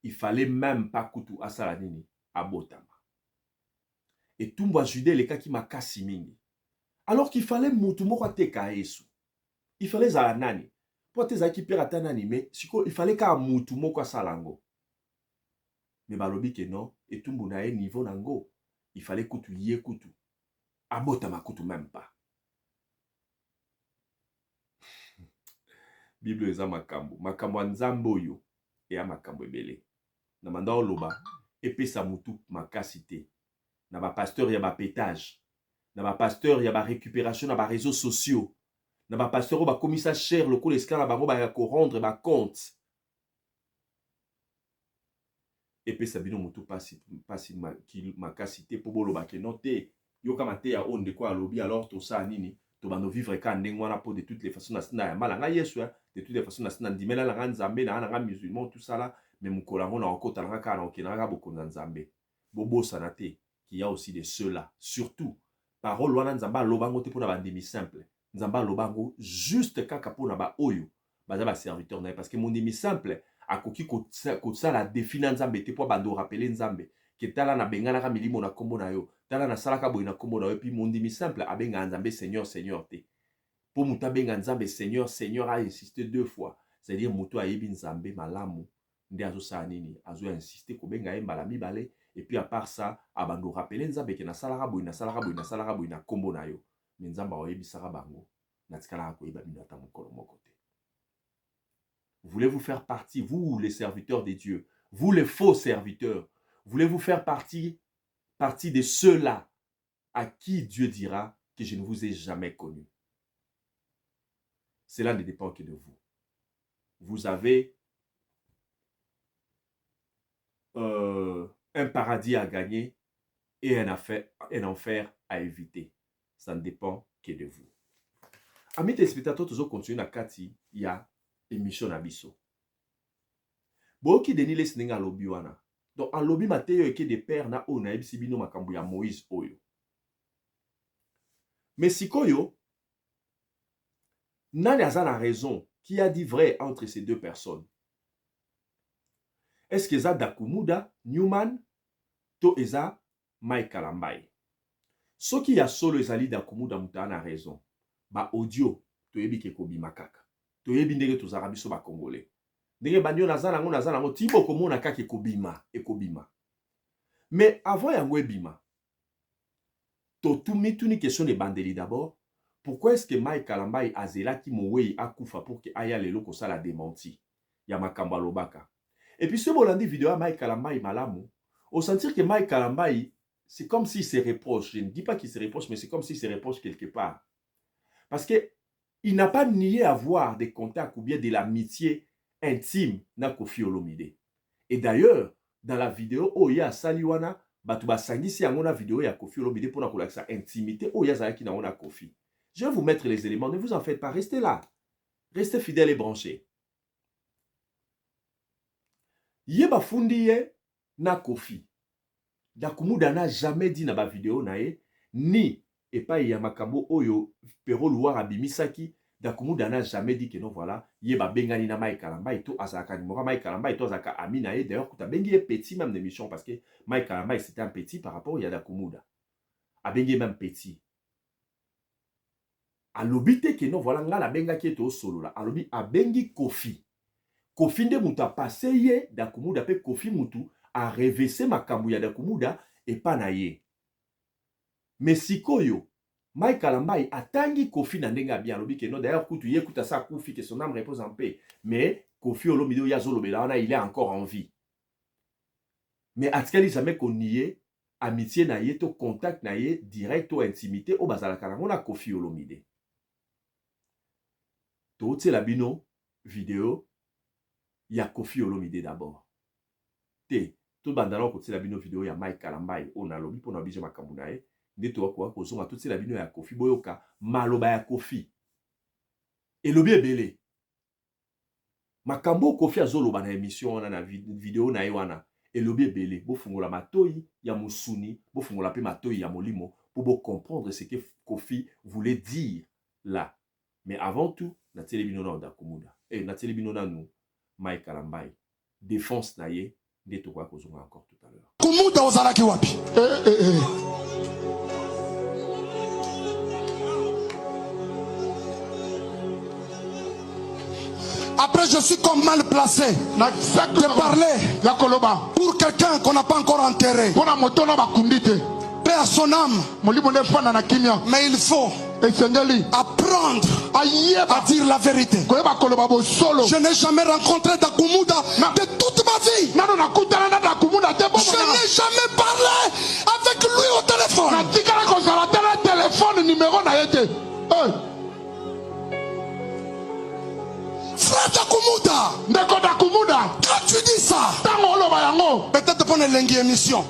il fallait même pas kutu asalanini, abotama. Et tout mwa Judée, les cas qui m'a kasi mingi. Alors qu'il fallait mutu moko teka Yesu. Il fallait zalanani. Pour tes qui perd nani, mais il fallait qu'à mutu moko salango. Mais balobi que non, et tout muna niveau nango. Il fallait kutu yé kutu. Abotama kutu même pas. Bible eza makambo. Makambo nzambo yo. Et a makambo ebele. Na manda oloba. Epesa mutu makasite. Na ba pasteur ya ba pétage. Na ba pasteur ya ba récupération na ba réseaux sociaux. Na ba pasteur ba komisa cher le ko l'esclave ba ba ko rendre ba compte. Epesa bino mutu pasi makasite po boloba ke noté. Yo kamate ya onde ko alobi alors to sa nini. To bano vivre ka ndengwana po de toutes les façons na ya malanga Yesu de toutes les façons na ndimela la nzambe na musulman tout ça là mais mukolango na okota na ka na okena boko na nzambe bobo sanate qu'il y a aussi de ceux-là surtout parole wana nzamba lobango te pona bandimi simple nzamba lobango juste kaka pona ba oyo baza ba serviteur na parce que mon ndimi simple akoki ko ça la définir nzambe te po bando rappeler nzambe que tala na bengana ka milimo na kombo na yo tala na salaka boy na kombo na yo puis mon ndimi simple abenga nzambe Seigneur Seigneur te pour muta benga nzambe Seigneur Seigneur a insisté 2 fois c'est-à-dire muto ayebi nzambe malamu nde azo sa nini azo insister ko benga mbala mibale et puis à part ça abando rappeler nzambe ke na salaka boy na kombo na yo mais nzamba oyebi saka bango na tikala ko yeba binata mokolo moko te. Voulez-vous faire partie, vous les serviteurs de Dieu, vous les faux serviteurs, voulez-vous faire partie de ceux-là à qui Dieu dira que je ne vous ai jamais connu? Cela ne dépend que de vous. Vous avez un paradis à gagner et un enfer à éviter. Ça ne dépend que de vous. Amis téléspectateurs, toujours continuer à Kati, il y a émission na biso. Boki Denis Lessi ninga lobi wana. Donc en lobby Mateo eke de père na o na ebisi bino makambo ya Moïse oyo. Mais sikoyo nani aza na raison qui a dit vrai entre ces deux personnes? Est-ce que eza Dakumuda, Newman, to eza Mike Kalambai? Soki ya solo ezali Dakumuda muta na raison. Ba audio to yebi ke kobima kaka. To yebi ndenge tozaka biso ba Congolais. Ndenge banyo nazanango tibo komona kaka ekobima. Mais avant yango ebima, to tuni question de bandeli d'abord. Pourquoi est-ce que Mike Kalambai azela ki mowei akufa pour que aya lelo ko sala démenti ya makambo lobaka? Et puis ce bolandi vidéo à Mike Kalambai malamu, au sentir que Mike Kalambai c'est comme s'il se reproche. Je ne dis pas qu'il se reproche, mais c'est comme s'il se reproche quelque part. Parce qu'il n'a pas nié avoir des contacts ou bien de l'amitié intime avec Koffi Olomide. Et d'ailleurs, dans la vidéo, Oya Saliwana, Batuba Sangisi a une vidéo ya Koffi Olomide pour la sa intimité. Oya Zaki na ona Koffi. Je vais vous mettre les éléments, ne vous en faites pas, restez là. Restez fidèles et branchés. Yeba fundiye na Koffi. Dakumuda n'a jamais dit na ba vidéo nae, ni et pas ya makambo oyo pero luar abimisaki. Dakumuda n'a jamais dit que non, voilà, yeba bengani na Mike Kalamba et tout, azaka nimora Mike Kalamba et tout, azaka Amina et d'ailleurs, kuta bengi est petit même d'émission parce que Mike Kalamba c'était un petit par rapport à Dakumuda. A bengi même petit. A lobite que non, voilà, nga la benga qui est au solo là. A lobi a bengi Koffi. Koffi nde muta passé ye, Dakumuda pe Koffi mutu, a revessé makambu ya Dakumuda et pas na ye. Mais sikoyo, Mike Kalamba a tangi Koffi na ndenga bien lobi que non d'ailleurs kutu ye kuta sa Koffi que son âme repose en paix. Mais Koffi Olomide ya zolobela il est encore en vie. Mais atkali jamais qu'on nie amitié na ye to contact na ye direct ou intimité au bazala kanango na Koffi Olomide. To tse la bino vidéo ya Koffi Olomide d'abord. Te tout bandalo ko tse la bino vidéo ya Mike Kalamba on a lobi pona bije makambu na ye. Neto quoi ko zonga tout la bino ya Koffi boyoka maloba ya Koffi et lobi ebele makambo Koffi azoloba na émission na vidéo na wana et lobi ebele bo fungola matoi ya musuni bo fungola pe matoi ya molimo pour comprendre ce que Koffi voulait dire là. Mais avant tout na telebino na Dakumuda et na telebino na nous Mike Kalamba défense na ye neto quoi ko zonga encore tout à l'heure. Kumuda ozalaki wapi? Après, je suis comme mal placé de parler pour quelqu'un qu'on n'a pas encore enterré. Paix à son âme. Mais il faut apprendre à dire la vérité. Je n'ai jamais rencontré Dakumuda de toute ma vie. Je n'ai jamais parlé avec lui au téléphone. Frère Dakumuda, quand tu dis ça, peut-être pour une longue émission,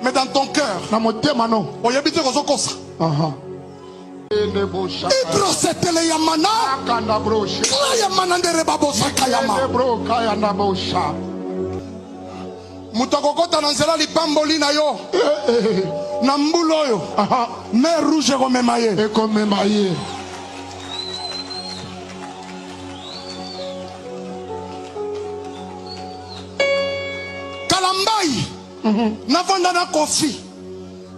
mais dans ton cœur, on y habite aux Okosa. Ibro setele yamana, kala yamana ndere babosa kayama. Mutakokota nanzela lipamboli na yo, na mbulo yo, mer rouge komemaye. N'avons pas Koffi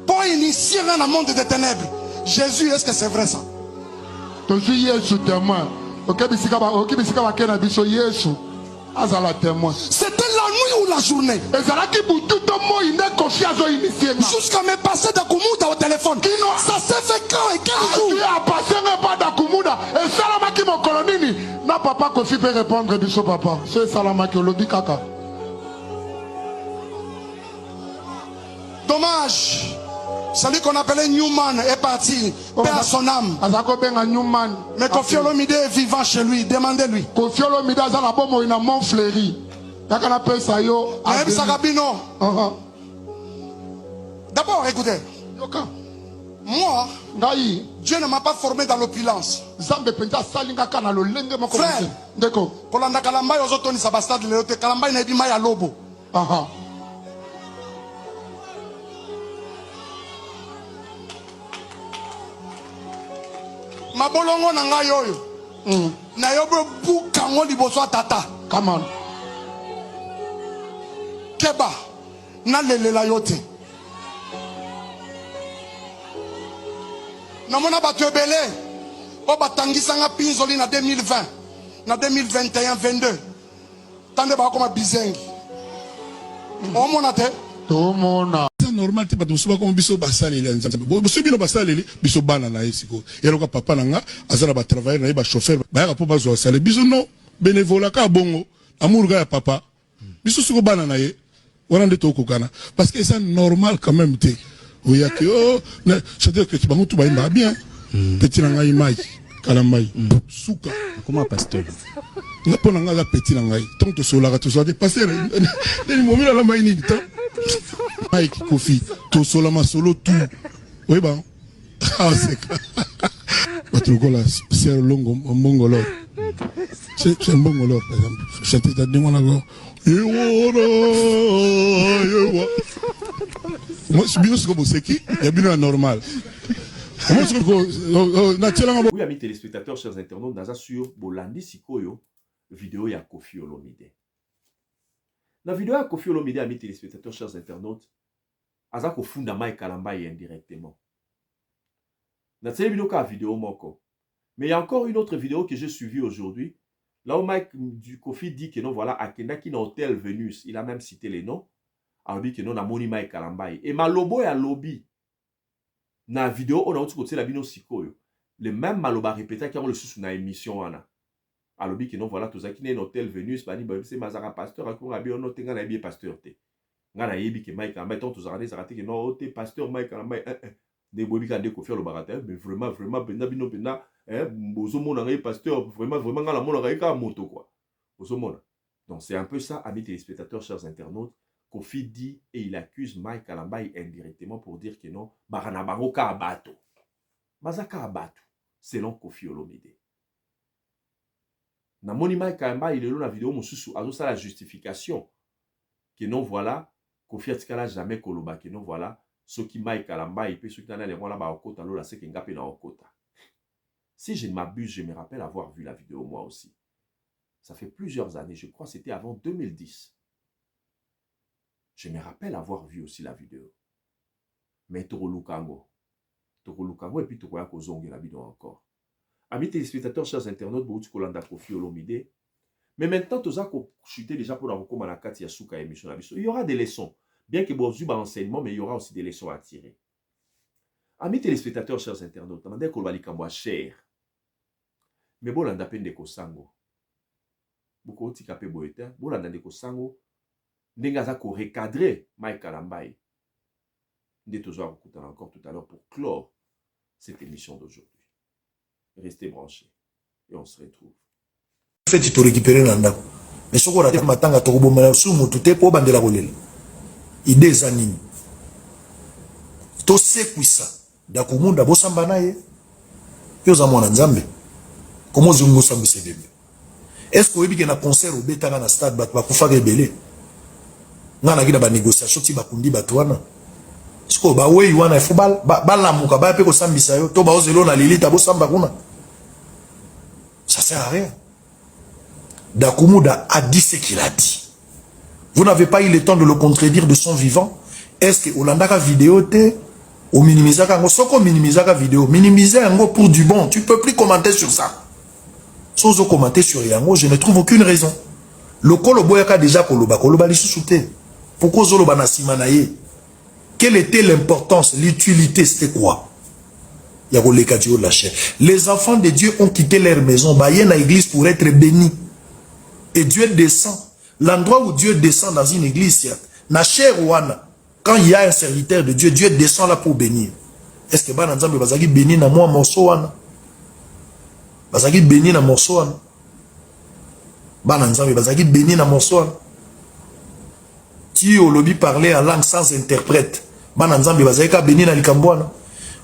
pour initier dans le monde des ténèbres. Jésus, est-ce que c'est vrai ça? C'était la nuit ou la journée? Jusqu'à me passer Dakumuda au téléphone. Ça s'est fait quand et quel jour? Papa Koffi peut répondre, papa. C'est Salamaki Olobi Kaka. Dommage, celui qu'on appelait Newman est parti, paix à son âme. Mais Koffi Olomide est vivant chez lui, demandez-lui. Koffi Olomide a la bombe, il a mon fléri. D'abord, écoutez, moi, Dieu ne m'a pas formé dans l'opulence. Frère, pour la Kalamba, ils ont sa bastade, Kalamba, il a dit Maya Lobo. Mabolongo na ngai oyo na yobo bukango liboso tata. Come on. Keba na lelela yote. Na mona batu ebele o batangisa nga pinzoli na 2020 na 2021 22 tande ba koma bizengi o mona te to mona normal te bato soba comme biso basali la nzambe biso bino basali biso bana na esiko yeloka papa nanga azala ba travailler na ba chauffeur ba ya po bazo sali biso no bénévolat ka bongo amour ga ya papa biso siko bana na ye on a des tokokana. Parce que c'est normal quand même, tu oui, oh, c'est-à-dire que tu vas tout bien. Petit nangai mai, kalamai, souka. Comment pasteur? On a pas nanga petit nangai. Tant que sola, tu sois pasteur. Les moments là, la mai ni temps. Mike Kofi, to sola ma solo tout. Oui bon. Ah c'est. Batrukola, c'est un longo, un bongolo. C'est un bongolo par exemple. Chanter ta démon là. Moi, je suis bien comme c'est qui? Il y a bien normal. Oui, amis téléspectateurs, chers internautes, naza sur Bolandi Sikoyo, vidéo ya Koffi Olomide. Dans la vidéo ya Koffi Olomide, amis téléspectateurs, chers internautes, aza ko funda Mike Kalambai indirectement. Dans cette vidéo moko. Mais il y a encore une autre vidéo que j'ai suivie aujourd'hui. Là où Mike du Koffi dit que non, voilà, Akenda qui est dans Hôtel Vénus, il a même cité les noms. Alors dit que non, na moni Mike Kalambai. Et malobo ya lobby. Na vidéo, on a aussi côté la bino sikoyo. Le même maloba répété qui a le sous na émission ana. Alors dit que non, voilà, tout ça qui est dans Hôtel Vénus, bani c'est mazara pasteur, à quoi on a tenga na bien pasteur te. Ngana yebi que Mike Kalambai, tant tout ça raté que non, t'es pasteur Mike Kalambai, des bobi quand des Koffi Olomide, mais vraiment, bena bino bena. Bozo mona pasteur, vraiment, la mona ka moto quoi. Bozo mona. Donc c'est un peu ça, amis téléspectateurs, chers internautes. Koffi dit et il accuse Mike Kalambai indirectement pour dire que non, barana bango ka abato. Mazaka abato, selon Koffi Olomide. Na moni Mike Kalambai, il est là dans la vidéo, mosusu, azo ça la justification. Que non, voilà, Koffi atikala jamais koloba, que non, voilà, ceux qui Mike Kalambai, et ceux qui n'ont pas la okota, là, c'est qu'il n'y a pas okota. Si je ne m'abuse, je me rappelle avoir vu la vidéo moi aussi. Ça fait plusieurs années, je crois que c'était avant 2010. Je me rappelle avoir vu aussi la vidéo. Mais Toro Lukango et puis Toko Yako Zongue la vidéo encore. Amis téléspectateurs, chers internautes, Bouti Kolanda Koffi Olomide. Mais maintenant, tout ça qu'on chuté déjà pour la Rokomanakati Yasuka émission. Il y aura des leçons. Bien que bon, pas enseignement, mais il y aura aussi des leçons à tirer. Amis téléspectateurs, chers internautes, on a dit qu'on va aller cher. Mais bon, on a peine de Kosango. Beaucoup de tikapé boete, bon, on a dit Kosango. N'engaza ko recadrer Mike Kalambai. Nous toujours encore tout à l'heure pour clore cette émission d'aujourd'hui. Restez branchés et on se retrouve. Fait tu récupérer nanda. Mais ce qu'on a dit matanga to bomela sous mutute po bandela kolela. Idée zanini. To sekwisa da kumunda bosamba naye. Yo za mwana nzambe. Comment zungu sambi sebebe. Est-ce que oyebi na concert au betanga na stade bat ba kufa rebele? Ngana gida ba négociation ti ba kundi batwana. Est-ce que ba wey wana il faut ba la muka ba pe ko sambisa yo to ba ozelo na lilita bo samba kuna. Ça sert à rien. Dakumuda a dit ce qu'il a dit. Vous n'avez pas eu le temps de le contredire de son vivant. Est-ce que Olandaka vidéo te ou minimisaka ngo soko minimisaka vidéo minimiser ngo pour du bon, tu peux plus commenter sur ça. Sans commenter sur yango, je ne trouve aucune raison. Le kolo boyaka déjà koloba li sous-souté. Pourquoi zoloba na simanaye? Quelle était l'importance, l'utilité, c'était quoi? Les enfants de Dieu ont quitté leur maison, baillé na église pour être bénis. Et Dieu descend. L'endroit où Dieu descend dans une église, na cher wana, quand il y a un serviteur de Dieu, Dieu descend là pour bénir. Est-ce que bana nzambe bazaki béni na moi morceau wana? Bazaki béni na morceau wana? Bana nzambe bazaki béni na morceau wana? Ti olobi parler en langue sans interprète. Bana nzambe bazaki ka béni na likambo wana?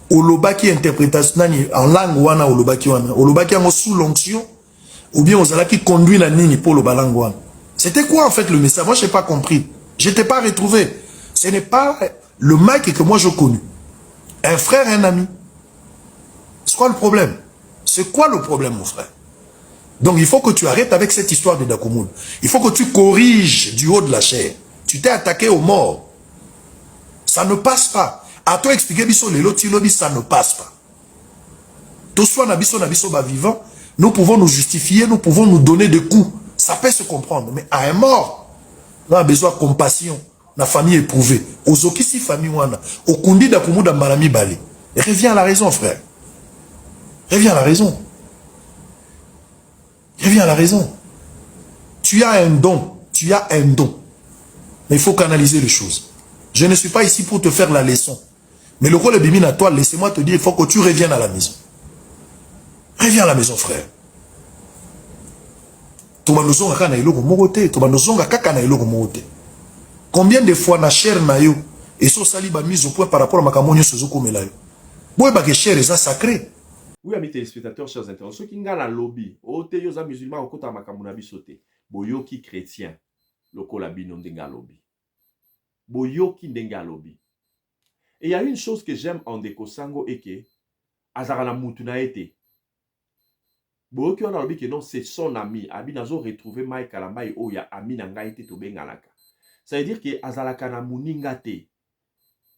Olobaki interprétation nani en langue wana olobaki wana? Olobaki yango sous l'onction ou bien ozalaki conduit la nini pour le balangue wana? C'était quoi en fait le message? Moi je n'ai pas compris. Je t'ai pas retrouvé. Ce n'est pas le Mike que moi je connais. Un frère, un ami. C'est quoi le problème? C'est quoi le problème, mon frère? Donc il faut que tu arrêtes avec cette histoire de Dakumoun. Il faut que tu corriges du haut de la chair. Tu t'es attaqué aux morts. Ça ne passe pas. À toi expliquer biso les lotilobi, ça ne passe pas. Tout soit nabiso ba vivant, nous pouvons nous justifier, nous pouvons nous donner des coups. Ça peut se comprendre. Mais à un mort, on a besoin de compassion. La famille éprouvée. Ozokisi famille wana. Okundi Dakumoun Marami Bali. Reviens à la raison, frère. Reviens à la raison. Reviens à la raison. Tu as un don. Tu as un don. Mais il faut canaliser les choses. Je ne suis pas ici pour te faire la leçon. Mais le rôle est bimine à toi, laissez-moi te dire, il faut que tu reviennes à la maison. Reviens à la maison, frère. Combien de fois na cher na yo et so sali ba mise au point par rapport à makamonyo sozo komela yo. Boy ba que cher est sacré. Oui, amis téléspectateurs, chers internautes, ceux qui ngana lobby, ote yoza musulman okota makamuna bisote, boyoki chrétien, lokola bino ndenga lobby. Boyoki ndenga lobby. Et il y a une chose que j'aime en Deko Sango et que azarana mutuna ete. Boyoki on a lobby que non, c'est son ami. Abi nazo retrouvé Mike Kalambai oya ami nanga ete to bengalaka. Ça veut dire que azalaka na muningate.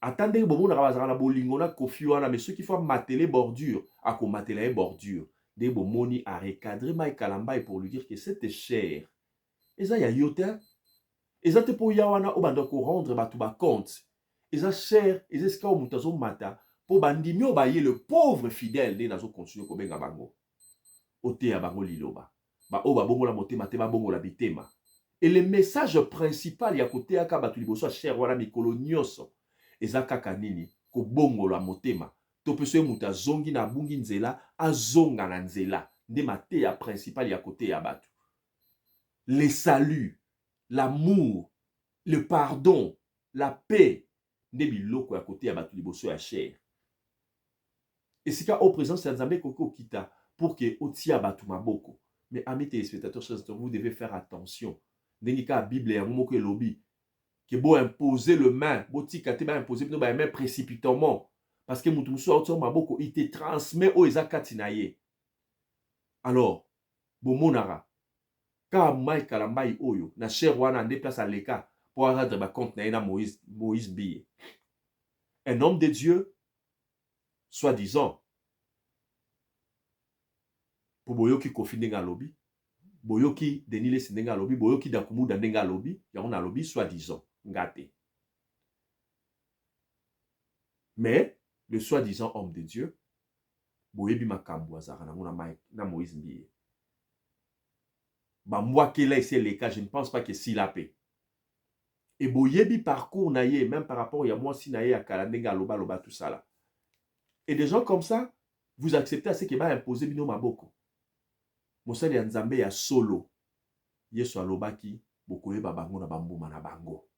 Attendez, bon, on a bolingona kofiwana, mais ceux qui font matele bordure, à ko matele bordure, des bon moni à recadrer Mike Kalambai pour lui dire que c'était cher. Et ça y a yote. Et ça te pour yawana au bandoko rendre batuba compte. Et ça cher, et ça ska mutazo mata pour bandimio baye le pauvre fidèle de nazo continuer ko benga bango. Ote ya bango liloba. Ba o ba bongo la motema te ba bongo la bitema. Et le message principal ya kote ya ka batu liboso cher wana mikolo nyoso. Ezaka kanini ko bongo la motema to peso muta zongi na bungi nzela azonga na nzela nde mate ya principal ya kote ya batu. Le salut, l'amour, le pardon, la paix nde biloko ya kote ya batu liboso ya cher. Et sika au présent c'est Nzambe koko kita pour que otia batu maboko. Mais amis téléspectateurs, vous devez faire attention. Ndengika Bible ya moko elobi que beau imposer le main, beau tikate ba imposer no ba main précipitamment parce que mutu muso auto maboko il te transmet au ezakati na ye. Alors, bo monara ka Mike Kalambai oyo na cher wana ande place à l'écart pour rendre ba compte na Moïse Biye. Un homme de Dieu soi-disant pour boyoki kofi ndenga lobby, boyoki denile sindenga lobby, boyoki dakumu ndenga lobby, ya on a lobby soi-disant ngate. Mais le soi-disant homme de Dieu, boyebi makambo azara na Moïse Biye. Ba moi que là c'est le cas, je ne pense pas que s'il a paix. Et boyebi parcours na ye même par rapport à moi si na ye akala ndenga loba tout ça là. Et des gens comme ça, vous acceptez à ce qui va imposer bino maboko. Mosali ya Nzambe ya solo. Yesu alobaki bokoyeba bango na bambuma na bango.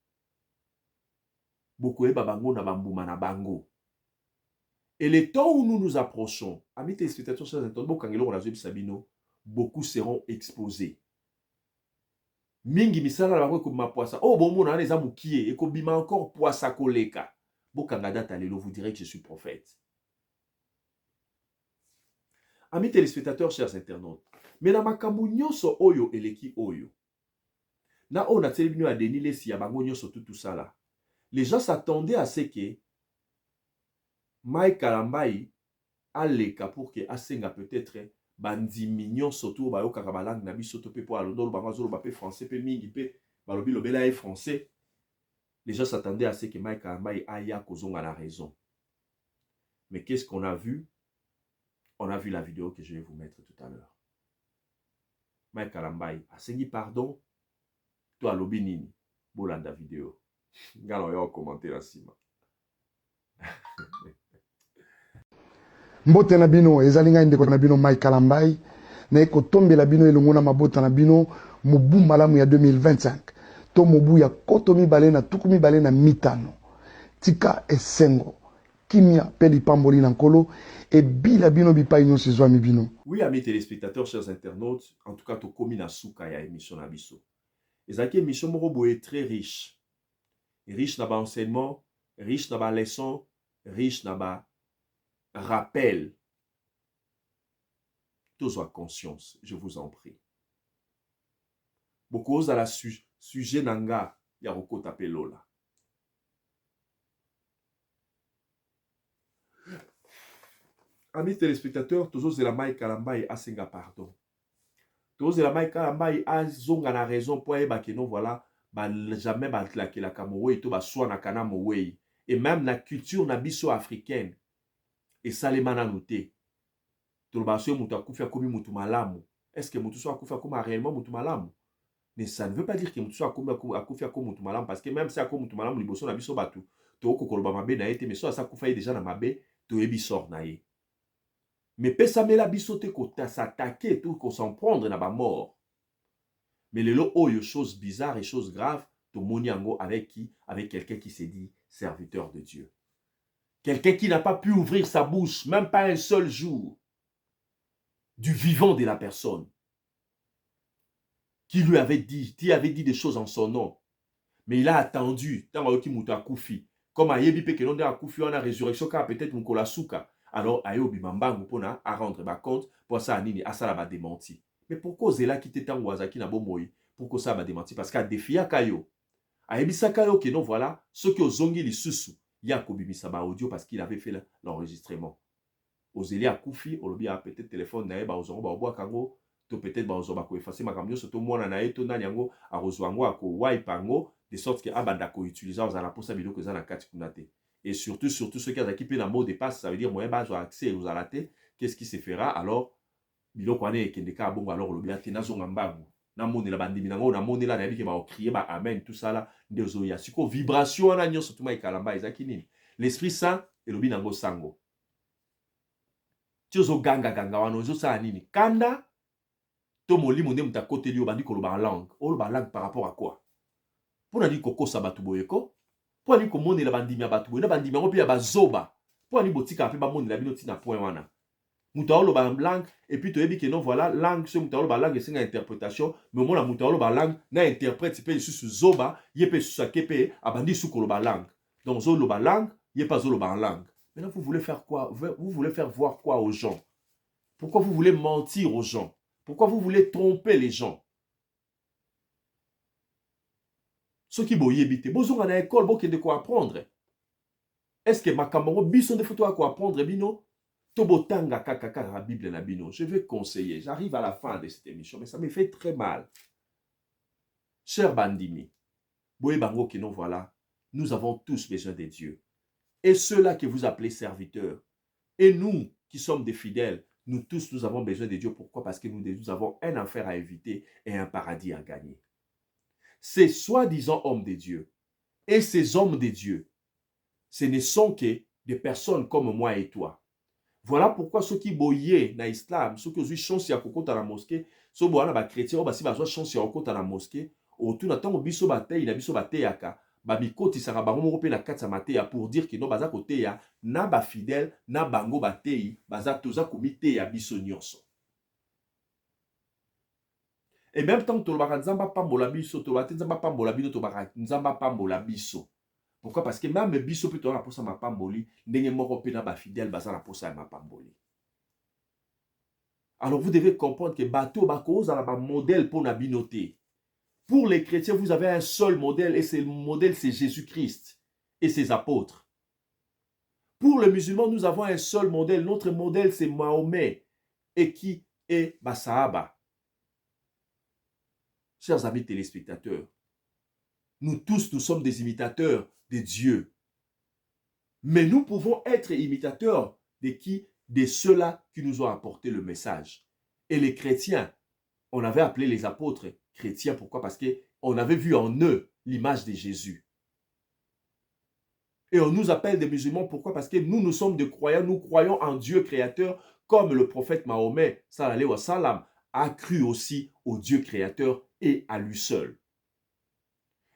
Bokoyeba bango na bambuma na bango. Et le temps où nous nous approchons, amis téléspectateurs, beaucoup seront exposés. Mingi misala la bango comme poissa. Oh bon mon ane za mukie et ko bima encore poissa koleka. Bokanga data lelo vous direz que je suis prophète. Amis téléspectateurs, chers internautes, mais na makambo nyonso oyo eleki oyo. Na on a telebino a denile si ya bango nyonso tout ça là. Les gens s'attendaient à ce que Mike Kalambai aleka pour que asenga peut-être bandi mignon surtout ba yo kaka balang na biso to pe po alodolo ba mazolo ba pe français pe mingi pe balobi lobela e français. Les gens s'attendaient à ce que Mike Kalambai aya kozonga la raison. Mais qu'est-ce qu'on a vu? On a vu la vidéo que je vais vous mettre tout à l'heure. Mike Kalambai asengi pardon. Toi lobi nini bolanda vidéo. Ngalo yo commenter la sima. Mbote na bino ezalinga ndeko na bino Mike Kalambai na ekotombela bino elongo na mabota na bino mobu malamu ya 2025 to mobu ya koto mibale na tuku mibale na mitano tika esengo kimia peli pamboli na nkolo e bila bino bipai nyonso ezwami bino. Oui, amis téléspectateurs, chers internautes, en tout cas to komi na suka ya émission na biso. Ezaki émission moko boye très riche. Riche na ba enseignement, riche na ba leçon, riche na ba rappel. Tous en conscience, je vous en prie. Beaucoup à la sujet nanga ya roko tapelola. Amis téléspectateurs, tous de la Mike Kalambai asenga pardon. Tous de la Mike Kalambai azonga na raison pour eba que non voilà, ba jamais ba tlaquer la kamowe to ba soa na kana mowe. Et même la culture na biso africaine. Et ça les mana noté. Tout le basio mutu akufia komi mutu malamu. Est-ce que mutu so akufia koma réellement mutu malamu? Mais ça ne veut pas dire que mutu akufi ako mutu malamu, parce que même si ako mutu malamu liboso na biso batu to kokoloba mabe na ete, mais so asa kufa déjà na mabe to yebi sort na ye. Mais pesa mela biso te ko s'attaquer tout ko s'en prendre na ba mort. Mais lelo oyo chose bizarre et chose grave to moni yango avec qui? Avec quelqu'un qui s'est dit serviteur de Dieu. Quelqu'un qui n'a pas pu ouvrir sa bouche, même pas un seul jour, du vivant de la personne, qui lui avait dit des choses en son nom. Mais il a attendu, tant qu'il m'a koufi. Comme à Yebi Peke, l'on a koufi, on a résurrection, car peut-être mon kolasuka. Alors, Ayobi Mambangu pona à rendre compte, pour ça, Nini, à ça, la démenti. Mais pourquoi Zela qui était en Wazaki n'a pas moui? Pourquoi ça m'a démenti? Parce qu'à défi à Kayo. Ayebi Sakayo, que non, voilà, ceux qui ont zongi les sous-sous, Yakobi Misaba audio parce qu'il avait fait l'enregistrement. Ozeli a koufi, olobi a peut-être téléphone, nae, ba ozongo, ba oboa kango, to peut-être ba ozongo, ba ko effacer ma kamyo, surtout moi, nae, to nanyango, a rozwango, a ko wipe ango, de sorte que abanda ko utiliser aux ala posa bilo que za na kati kunate. Et surtout ceux qui ont équipé la mot de passe, ça veut dire moyen bas accès aux alaté, qu'est-ce qui se fera? Alors, bilo ko ane kendeka abongo, alors olobi a tenazo ngambagu. Na monde la bandi minango, na monde la nabi ke ba crier, ba amen, tout ça là, ndezo ya. Siko vibration na nyo surtout ma ikalamba, ezakini. L'Esprit Saint, et lobi nango sango. Tiozo ganga wano zo sa nini kanda to molimo nde muta kote liyo bandi koloba langue. O loba langue par rapport à quoi? Pour nani koko sa batu boyeko? Pour nani komone la bandimi ya batu boyeko? Na bandimi ya ya bazoba. Pour nani botika ape ba mone la bino tina point wana. Muta loba langue et puis to yebi ke non voilà langue ce muta loba langue c'est une interprétation mais mona muta loba langue na interprète pe su zoba yepe su sakepe abandi su koloba langue. Donc zo loba langue yepa zo loba langue. Maintenant, vous voulez faire quoi? Vous voulez faire voir quoi aux gens? Pourquoi vous voulez mentir aux gens? Pourquoi vous voulez tromper les gens? Ceux qui boyent habiter, besoin à l'école, beaucoup de quoi apprendre. Est-ce que ma camarade bison de photos à quoi apprendre, bino? Tobotanga kakaka la Bible na bino. Je vais conseiller. J'arrive à la fin de cette émission, mais ça me fait très mal. Cher Bandimi, boye bango que non voilà, nous avons tous besoin de Dieu. Et ceux-là que vous appelez serviteurs, et nous qui sommes des fidèles, nous tous, nous avons besoin de Dieu. Pourquoi? Parce que nous avons un enfer à éviter et un paradis à gagner. Ces soi-disant hommes de Dieu et ces hommes de Dieu, ce ne sont que des personnes comme moi et toi. Voilà pourquoi ceux qui boyaient dans l'islam, ceux qui ont eu chance à kokota dans la mosquée, ceux qui ont chrétiens, ceux qui ont chance à kokota dans la mosquée, autour de temps où biso bataille, na biso bateyaka. Babikoti sara bango moko pe na kati ya mateya pour dire que non baza koteya na ba fidèle na bango batei baza toza komiteya biso nyonso. Et même temps to lobaka nzamba pambola biso to bate nzamba pambola bino to baka nzamba pambola biso. Pourquoi? Parce que même biso pe to na posa ma pamboli ndenge moko pe na ba fidèle baza na posa ma pamboli. Alors vous devez comprendre que bato bako za ba modèle pour na binoté. Pour les chrétiens, vous avez un seul modèle et ce modèle, c'est Jésus-Christ et ses apôtres. Pour les musulmans, nous avons un seul modèle. Notre modèle, c'est Mahomet et qui est Sahaba. Chers amis téléspectateurs, nous tous, nous sommes des imitateurs de Dieu. Mais nous pouvons être imitateurs de qui? De ceux-là qui nous ont apporté le message. Et les chrétiens, on avait appelé les apôtres chrétiens. Pourquoi? Parce qu'on avait vu en eux l'image de Jésus. Et on nous appelle des musulmans. Pourquoi? Parce que nous sommes des croyants. Nous croyons en Dieu créateur comme le prophète Mahomet, sallallahu alayhi wa sallam, a cru aussi au Dieu créateur et à lui seul.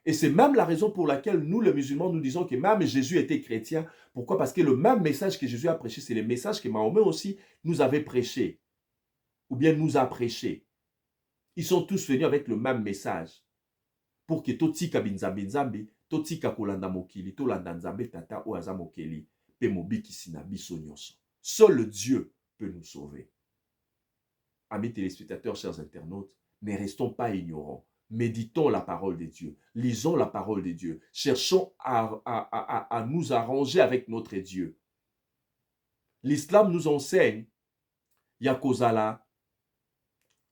Et c'est même la raison pour laquelle nous, les musulmans, nous disons que même Jésus était chrétien. Pourquoi? Parce que le même message que Jésus a prêché, c'est le message que Mahomet aussi nous avait prêché. Ou bien nous a prêché. Ils sont tous venus avec le même message. Pour que totika binzambi, totika kolanda mokili, tolanda nzambe tata ou aza mokeli, pe mobiki sina biso nyonso. Seul Dieu peut nous sauver. Amis téléspectateurs, chers internautes, ne restons pas ignorants. Méditons la parole de Dieu. Lisons la parole de Dieu. Cherchons à nous arranger avec notre Dieu. L'islam nous enseigne, Yakozala,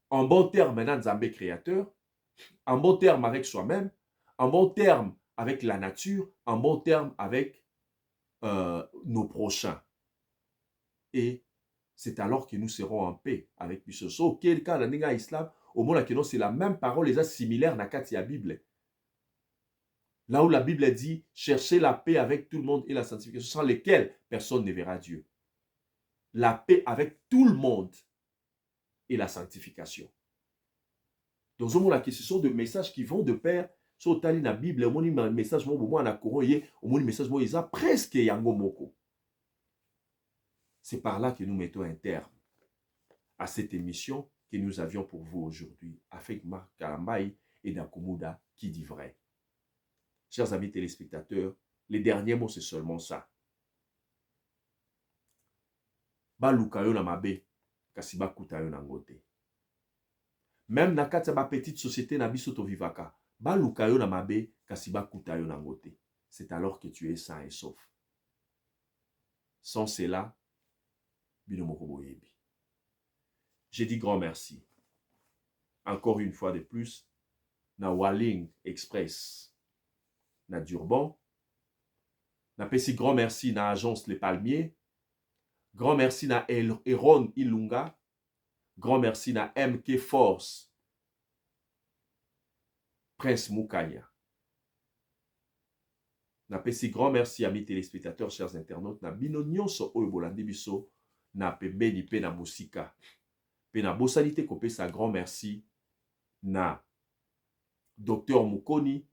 en bon terme maintenant Nzambé créateur, en bon terme avec soi-même, en bon terme avec la nature, en bon terme avec nos prochains. Et c'est alors que nous serons en paix avec Bisoso. Quel cas dans l'islam, au moins c'est la même parole, les similaires dans la Bible. Là où la Bible dit, cherchez la paix avec tout le monde et la sanctification, sans lesquelles personne ne verra Dieu. La paix avec tout le monde et la sanctification. Donc, ce sont des messages qui vont de pair. Sur la Bible, on a un message, on a un message, presque yango moko. C'est par là que nous mettons un terme à cette émission que nous avions pour vous aujourd'hui, avec Marc Kalambaï et Dakumuda qui dit vrai. Chers amis téléspectateurs, les derniers mots, c'est seulement ça. Ba lukayo na mabe, kasi ba kutayo na ngote. Même na kati ba petite société na biso to vivaka, ba lukayo na mabe, kasi ba kutayo na ngote. C'est alors que tu es sain et sauf. Sans cela, binomoko boyebi. J'ai dit grand merci. Encore une fois de plus, na Walling Express, na Durban, na pesi grand merci na agence Les Palmiers, grand merci na Eron Ilunga, grand merci na MK Force, Prince Mukaya. Na pesi grand merci amis téléspectateurs, chers internautes, na bino nyonso oyo bolandi biso, na pembeni pe na musika. Pe na bosalite kopesa grand merci na Docteur Mukoni,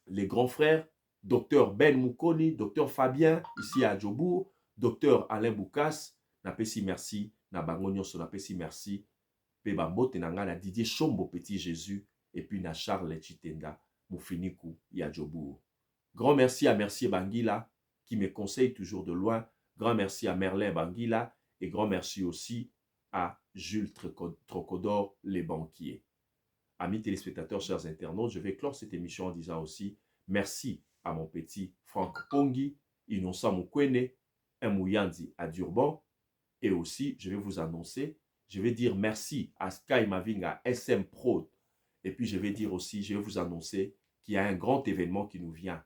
les grands frères, Docteur Ben Mukoni, Docteur Fabien, ici à Djobour, Docteur Alain Boukas, na pesi merci, na bango nyonso na pesi merci, pe bambote na nga na Didier Chombo Petit Jésus, et puis na Charles Chitenga, Moufiniku, ya Djobour. Grand merci à Mercier Bangila, qui me conseille toujours de loin. Grand merci à Merlin Bangila, et grand merci aussi à Jules Trocodor, les banquiers. Amis téléspectateurs, chers internautes, je vais clore cette émission en disant aussi merci à mon petit Franck Pongi, Innocent Mukwene, Mouyandi à Durban. Et aussi, je vais vous annoncer, je vais dire merci à Sky Mavinga, SM Pro. Et puis, je vais dire aussi, je vais vous annoncer qu'il y a un grand événement qui nous vient